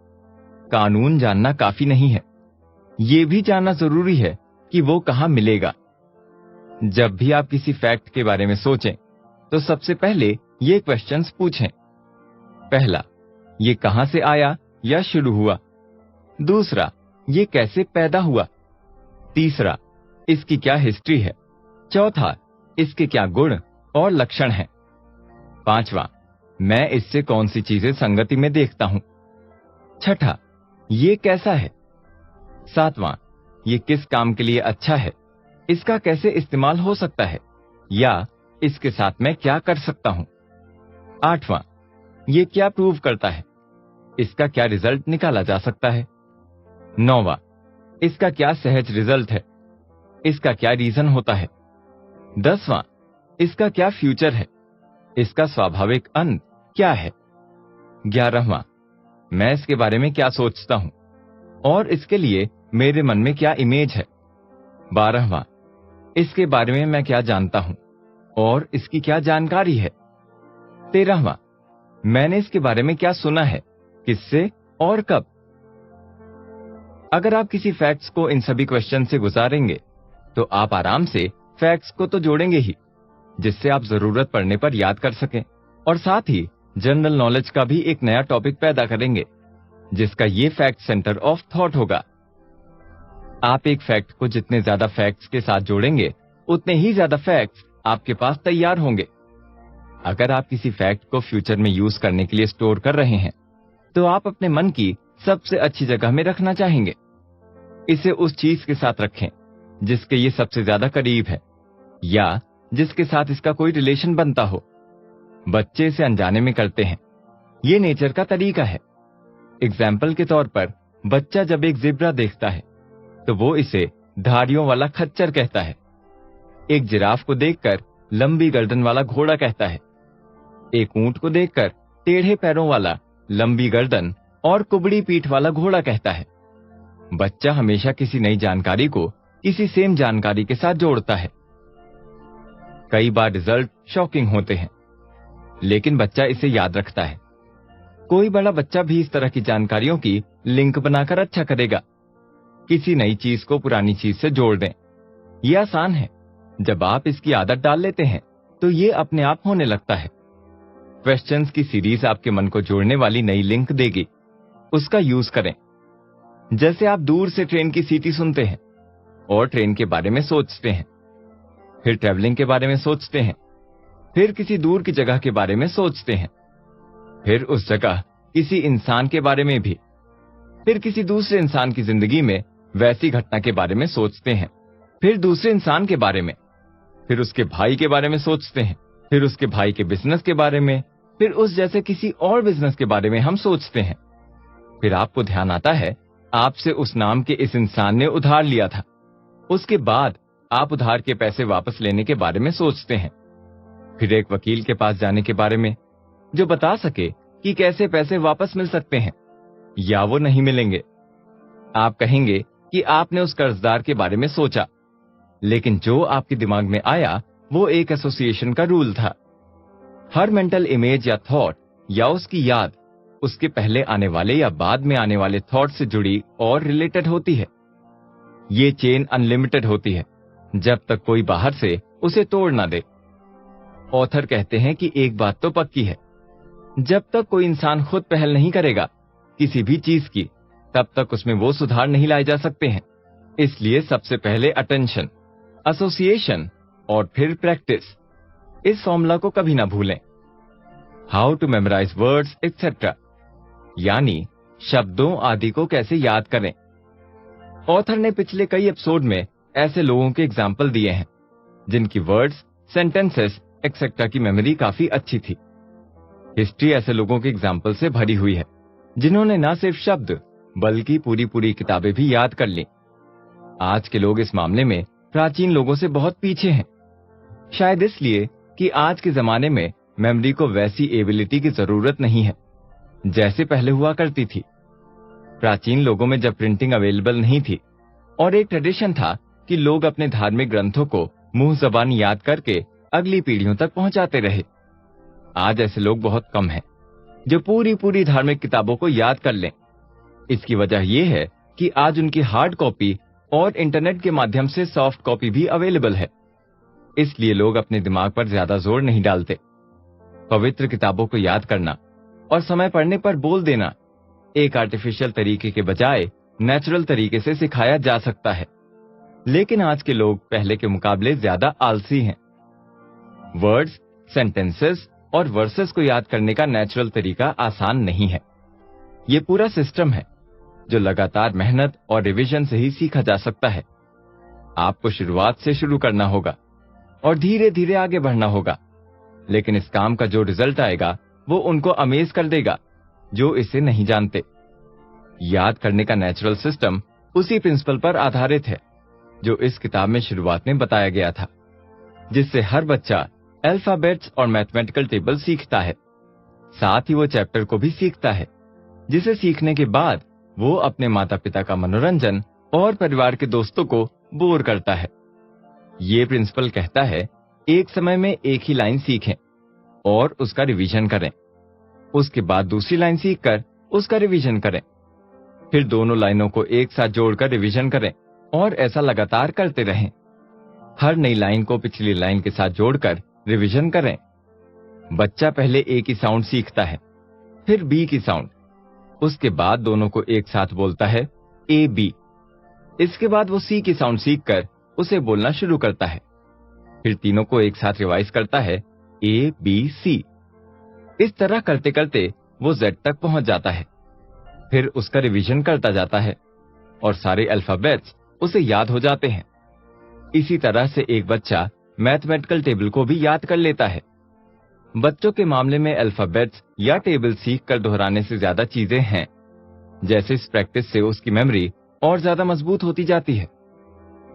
कानून जानना काफी नहीं है, ये भी जानना जरूरी है कि वो कहां मिलेगा। जब भी आप किसी फैक्ट के बारे में सोचें तो सबसे पहले ये क्वेश्चंस पूछें। पहला, ये कहां से आया या शुरू हुआ। दूसरा, ये कैसे पैदा हुआ। तीसरा, इसकी क्या हिस्ट्री है। चौथा, इसके क्या गुण और लक्षण हैं। पांचवा, मैं इससे कौन सी चीजें संगति में देखता हूं। छठा, ये कैसा है। सातवां, ये किस काम के लिए अच्छा है, इसका कैसे इस्तेमाल हो सकता है या इसके साथ मैं क्या कर सकता हूं। आठवां, ये क्या प्रूव करता है, इसका क्या रिजल्ट निकाला जा सकता है। नौवां, इसका क्या सहज रिजल्ट है, इसका क्या रीजन होता है। 10वां, इसका क्या फ्यूचर है, इसका स्वाभाविक अंत क्या है। 11वां, मैं इसके बारे में क्या सोचता हूं और इसके लिए मेरे मन में क्या इमेज है। 12वां, इसके बारे में मैं क्या जानता हूं और इसकी क्या जानकारी है। 13वां, मैंने इसके बारे में क्या सुना है, किससे और कब। अगर आप किसी फैक्ट्स को इन सभी क्वेश्चन से गुजारेंगे तो आप आराम से फैक्ट्स को तो जोड़ेंगे ही, जिससे आप जरूरत पड़ने पर याद कर सकें, और साथ ही जनरल नॉलेज का भी एक नया टॉपिक पैदा करेंगे जिसका ये फैक्ट सेंटर ऑफ थॉट होगा। आप एक फैक्ट को जितने ज्यादा फैक्ट्स के साथ जोड़ेंगे उतने ही ज्यादा फैक्ट्स आपके पास तैयार होंगे। अगर आप किसी फैक्ट को फ्यूचर में यूज करने के लिए स्टोर कर रहे हैं तो आप अपने मन की सबसे अच्छी जगह में रखना चाहेंगे। इसे उस चीज के साथ रखें जिसके ये सबसे ज्यादा करीब है या जिसके साथ इसका कोई रिलेशन बनता हो। बच्चे इसे अनजाने में करते हैं, ये नेचर का तरीका है। एग्जाम्पल के तौर पर बच्चा जब एक ज़ेब्रा देखता है तो वो इसे धारियों वाला खच्चर कहता है। एक जिराफ को देखकर लंबी गर्दन वाला घोड़ा कहता है। एक ऊंट को देखकर टेढ़े पैरों वाला, लंबी गर्दन और कुबड़ी पीठ वाला घोड़ा कहता है। बच्चा हमेशा किसी नई जानकारी को किसी सेम जानकारी के साथ जोड़ता है। कई बार रिजल्ट शॉकिंग होते हैं, लेकिन बच्चा इसे याद रखता है। कोई बड़ा बच्चा भी इस तरह की जानकारियों की लिंक बनाकर अच्छा करेगा। किसी नई चीज को पुरानी चीज से जोड़ दें, यह आसान है। जब आप इसकी आदत डाल लेते हैं तो ये अपने आप होने लगता है। क्वेश्चंस की सीरीज आपके मन को जोड़ने वाली नई लिंक देगी, उसका यूज करें। जैसे आप दूर से ट्रेन की सीटी सुनते हैं और ट्रेन के बारे में सोचते हैं, फिर ट्रैवलिंग के बारे में सोचते हैं, फिर किसी दूर की जगह के बारे में सोचते हैं, फिर उस जगह किसी इंसान के बारे में भी, फिर किसी दूसरे इंसान की जिंदगी में वैसी घटना के बारे में सोचते हैं, फिर दूसरे इंसान के बारे में, फिर उसके भाई के बारे में सोचते हैं, फिर उसके भाई के बिजनेस के बारे में, फिर उस जैसे किसी और बिजनेस के बारे में हम सोचते हैं। फिर आपको ध्यान आता है आपसे उस नाम के इस इंसान ने उधार लिया था। उसके बाद आप उधार के पैसे वापस लेने के बारे में सोचते हैं। फिर एक वकील के पास जाने के बारे में जो बता सके कि कैसे पैसे वापस मिल सकते हैं या वो नहीं मिलेंगे। आप कहेंगे कि आपने उस कर्जदार के बारे में सोचा, लेकिन जो आपके दिमाग में आया वो एक एसोसिएशन का रूल था। हर मेंटल इमेज या थॉट या उसकी याद उसके पहले आने वाले या बाद में आने वाले थॉट से जुड़ी और रिलेटेड होती है। ये चेन अनलिमिटेड होती है जब तक कोई बाहर से उसे तोड़ ना दे। ऑथर कहते हैं कि एक बात तो पक्की है, जब तक कोई इंसान खुद पहल नहीं करेगा किसी भी चीज की, तब तक उसमें वो सुधार नहीं लाए जा सकते हैं। इसलिए सबसे पहले अटेंशन, एसोसिएशन और फिर प्रैक्टिस। इस फॉर्मूला को कभी ना भूलें। How to memorize words etcetera, यानी शब्दों आदि को कैसे याद करें। ऑथर ने पिछले कई एपिसोड में ऐसे लोगों के एग्जाम्पल दिए हैं जिनकी वर्ड्स, सेंटेंसेस एक्सेट्रा की मेमोरी काफी अच्छी थी। हिस्ट्री ऐसे लोगों के एग्जाम्पल से भरी हुई है जिन्होंने न सिर्फ शब्द बल्कि पूरी पूरी किताबें भी याद कर ली। आज के लोग इस मामले में प्राचीन लोगों से बहुत पीछे हैं, शायद इसलिए कि आज के जमाने में मेमोरी को वैसी एबिलिटी की जरूरत नहीं है जैसे पहले हुआ करती थी। प्राचीन लोगों में जब प्रिंटिंग अवेलेबल नहीं थी और एक ट्रेडिशन था कि लोग अपने धार्मिक ग्रंथों को मुंह जबान याद करके अगली पीढ़ियों तक पहुंचाते रहे। आज ऐसे लोग बहुत कम हैं जो पूरी पूरी धार्मिक किताबों को याद कर लें। इसकी वजह यह है कि आज उनकी हार्ड कॉपी और इंटरनेट के माध्यम से सॉफ्ट कॉपी भी अवेलेबल है, इसलिए लोग अपने दिमाग पर ज्यादा जोर नहीं डालते। पवित्र किताबों को याद करना और समय पड़ने पर बोल देना एक आर्टिफिशियल तरीके के बजाय नेचुरल तरीके से सिखाया जा सकता है, लेकिन आज के लोग पहले के मुकाबले ज्यादा आलसी हैं। वर्ड्स, सेंटेंसेस और वर्सेस को याद करने का नेचुरल तरीका आसान नहीं है। ये पूरा सिस्टम है जो लगातार मेहनत और रिवीजन से ही सीखा जा सकता है। आपको शुरुआत से शुरू करना होगा और धीरे धीरे आगे बढ़ना होगा, लेकिन इस काम का जो रिजल्ट आएगा वो उनको अमेज कर देगा जो इसे नहीं जानते। याद करने का नेचुरल सिस्टम उसी प्रिंसिपल पर आधारित है जो इस किताब में शुरुआत में बताया गया था, जिससे हर बच्चा अल्फाबेट्स और मैथमेटिकल टेबल सीखता है। साथ ही वो चैप्टर को भी सीखता है, जिसे सीखने के बाद वो अपने माता पिता का मनोरंजन और परिवार के दोस्तों को बोर करता है। ये प्रिंसिपल कहता है एक समय में एक ही लाइन सीखें और उसका रिवीजन करें, उसके बाद दूसरी लाइन सीखकर उसका रिवीजन करें, फिर दोनों लाइनों को एक साथ जोड़कर रिवीजन करें और ऐसा लगातार करते रहें। हर नई लाइन को पिछली लाइन के साथ जोड़कर रिवीजन करें। बच्चा पहले ए की साउंड सीखता है, फिर बी की साउंड, उसके बाद दोनों को एक साथ बोलता है ए बी। इसके बाद वो सी की साउंड सीखकर उसे बोलना शुरू करता है, फिर तीनों को एक साथ रिवाइज करता है ए बी सी। इस तरह करते करते वो जेड तक पहुंच जाता है, फिर उसका रिवीजन करता जाता है और सारे अल्फाबेट्स उसे याद हो जाते हैं। इसी तरह से एक बच्चा मैथमेटिकल टेबल को भी याद कर लेता है। बच्चों के मामले में अल्फाबेट्स या टेबल सीख कर दोहराने से ज्यादा चीजें हैं, जैसे इस प्रैक्टिस से उसकी मेमोरी और ज्यादा मजबूत होती जाती है।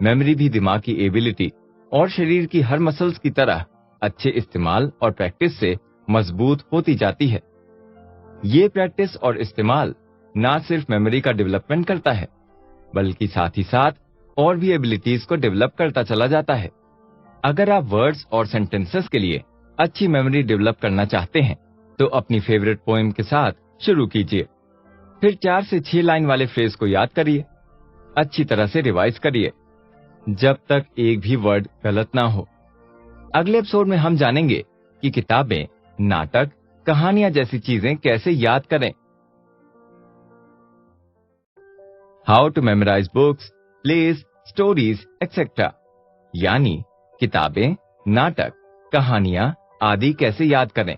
मेमोरी भी दिमाग की एबिलिटी और शरीर की हर मसल्स की तरह अच्छे इस्तेमाल और प्रैक्टिस से मजबूत होती जाती है। ये प्रैक्टिस और इस्तेमाल ना सिर्फ मेमोरी का डेवलपमेंट करता है, बल्कि साथ ही साथ और भी एबिलिटीज को डेवलप करता चला जाता है। अगर आप वर्ड्स और सेंटेंसेस के लिए अच्छी मेमोरी डेवलप करना चाहते हैं तो अपनी फेवरेट पोएम के साथ शुरू कीजिए, फिर 4 से 6 लाइन वाले फ्रेज को याद करिए, अच्छी तरह से रिवाइज करिए जब तक एक भी वर्ड गलत ना हो। अगले एपिसोड में हम जानेंगे कि किताबें, नाटक, कहानियां जैसी चीजें कैसे याद करें। How to memorize books, plays, stories etcetera, यानी किताबें, नाटक, कहानियां आदि कैसे याद करें।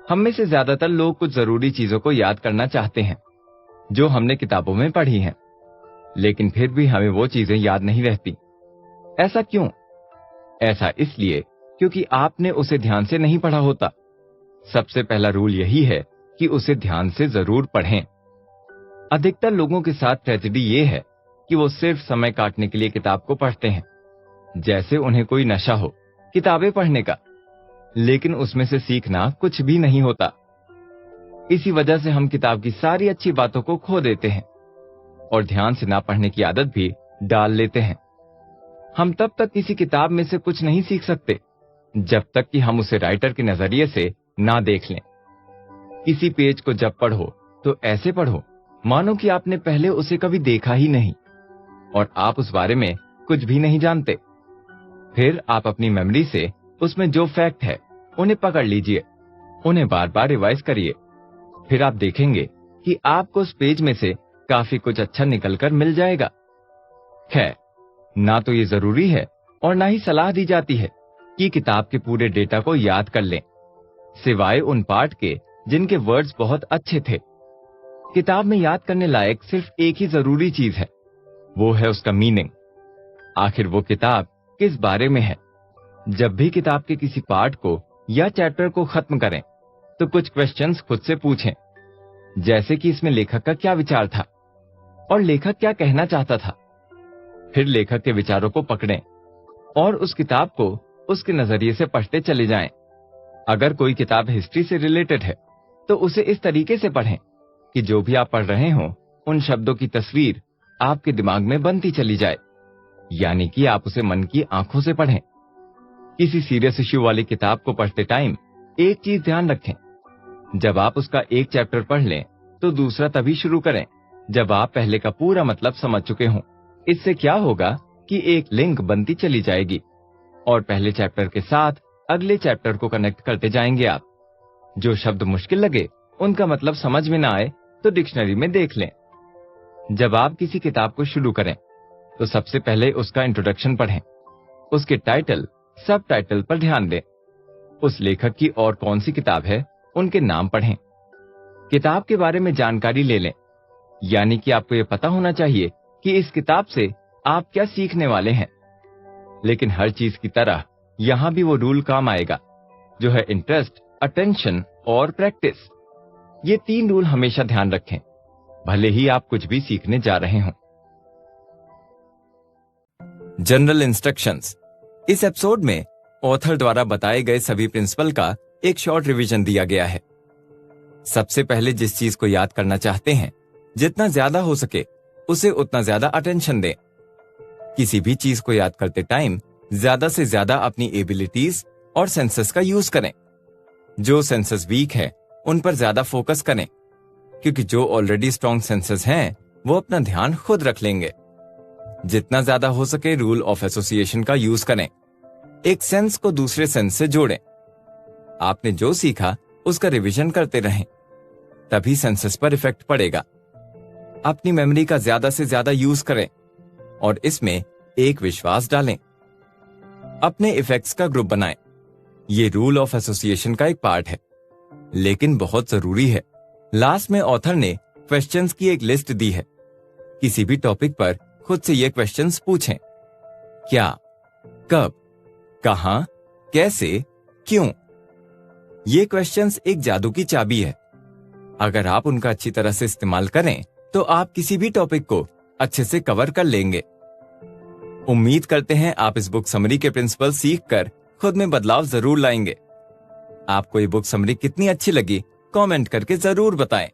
हम में से ज्यादातर लोग कुछ जरूरी चीजों को याद करना चाहते हैं जो हमने किताबों में पढ़ी हैं, लेकिन फिर भी हमें वो चीजें याद नहीं रहती। ऐसा क्यों? ऐसा इसलिए क्योंकि आपने उसे ध्यान से नहीं पढ़ा होता। सबसे पहला रूल यही है कि उसे ध्यान से जरूर पढ़ें। अधिकतर लोगों के साथ ट्रेजेडी ये है कि वो सिर्फ समय काटने के लिए किताब को पढ़ते हैं, जैसे उन्हें कोई नशा हो किताबें पढ़ने का, लेकिन उसमें से सीखना कुछ भी नहीं होता। इसी वजह से हम किताब की सारी अच्छी बातों को खो देते हैं और ध्यान से ना पढ़ने की आदत भी डाल लेते हैं। हम तब तक किसी किताब में से कुछ नहीं सीख सकते जब तक कि हम उसे राइटर के नजरिए से ना देख लें। किसी पेज को जब पढ़ो तो ऐसे पढ़ो मानो कि आपने पहले उसे कभी देखा ही नहीं और आप उस बारे में कुछ भी नहीं जानते। फिर आप अपनी मेमोरी से उसमें जो फैक्ट है उन्हें पकड़ लीजिए, उन्हें बार बार रिवाइज करिए। फिर आप देखेंगे कि आपको उस पेज में से काफी कुछ अच्छा निकलकर मिल जाएगा। खैर, ना तो ये जरूरी है और ना ही सलाह दी जाती है कि किताब के पूरे डेटा को याद कर लें, सिवाय उन पार्ट के जिनके वर्ड्स बहुत अच्छे थे। किताब में याद करने लायक सिर्फ एक ही जरूरी चीज है, वो है उसका मीनिंग। आखिर वो किताब किस बारे में है। जब भी किताब के किसी पार्ट को या चैप्टर को खत्म करें तो कुछ क्वेश्चंस खुद से पूछें, जैसे कि इसमें लेखक का क्या विचार था और लेखक क्या कहना चाहता था। फिर लेखक के विचारों को पकड़ें और उस किताब को उसके नजरिए से पढ़ते चले जाएं। अगर कोई किताब हिस्ट्री से रिलेटेड है तो उसे इस तरीके से पढ़ें कि जो भी आप पढ़ रहे हो उन शब्दों की तस्वीर आपके दिमाग में बनती चली जाए, यानी कि आप उसे मन की आंखों से पढ़ें। किसी सीरियस इश्यू वाली किताब को पढ़ते टाइम एक चीज ध्यान रखें, जब आप उसका एक चैप्टर पढ़ लें तो दूसरा तभी शुरू करें जब आप पहले का पूरा मतलब समझ चुके हों। इससे क्या होगा कि एक लिंक बनती चली जाएगी और पहले चैप्टर के साथ अगले चैप्टर को कनेक्ट करते जाएंगे आप। जो शब्द मुश्किल लगे, उनका मतलब समझ में ना आए तो डिक्शनरी में देख लें। जब आप किसी किताब को शुरू करें तो सबसे पहले उसका इंट्रोडक्शन पढ़ें, उसके टाइटल, सब टाइटल पर ध्यान दें। उस लेखक की और कौन सी किताब है उनके नाम पढ़ें। किताब के बारे में जानकारी ले लें, यानी कि आपको ये पता होना चाहिए कि इस किताब से आप क्या सीखने वाले हैं। लेकिन हर चीज की तरह यहां भी वो रूल काम आएगा, जो है इंटरेस्ट, अटेंशन और प्रैक्टिस। ये 3 रूल हमेशा ध्यान रखें, भले ही आप कुछ भी सीखने जा रहे हों। General instructions. इस एपिसोड में ऑथर द्वारा बताए गए सभी प्रिंसिपल का एक शॉर्ट रिवीजन दिया गया है। सबसे पहले जिस चीज को याद करना चाहते हैं, जितना ज्यादा हो सके उसे उतना ज्यादा अटेंशन दें। किसी भी चीज को याद करते टाइम ज्यादा से ज्यादा अपनी एबिलिटीज और सेंसेस का यूज करें। जो सेंसेस वीक है उन पर ज्यादा फोकस करें, क्योंकि जो ऑलरेडी स्ट्रॉन्ग सेंसेस हैं वो अपना ध्यान खुद रख लेंगे। जितना ज्यादा हो सके रूल ऑफ एसोसिएशन का यूज करें। एक सेंस को दूसरे सेंस से जोड़ें। आपने जो सीखा उसका रिवीजन करते रहें, तभी सेंसेस पर इफेक्ट पड़ेगा। अपनी मेमोरी का ज्यादा से ज्यादा यूज करें और इसमें एक विश्वास डालें। अपने इफेक्ट्स का ग्रुप बनाएं। ये रूल ऑफ एसोसिएशन का एक पार्ट है, लेकिन बहुत जरूरी है। लास्ट में ऑथर ने क्वेश्चंस की एक लिस्ट दी है। किसी भी टॉपिक पर खुद से ये क्वेश्चंस पूछें। क्या, कब, कहां, कैसे, क्यों। ये क्वेश्चंस एक जादू की चाबी है। अगर आप उनका अच्छी तरह से इस्तेमाल करें तो आप किसी भी टॉपिक को अच्छे से कवर कर लेंगे। उम्मीद करते हैं आप इस बुक समरी के प्रिंसिपल सीखकर खुद में बदलाव जरूर लाएंगे। आपको ये बुक समरी कितनी अच्छी लगी कमेंट करके जरूर बताएं।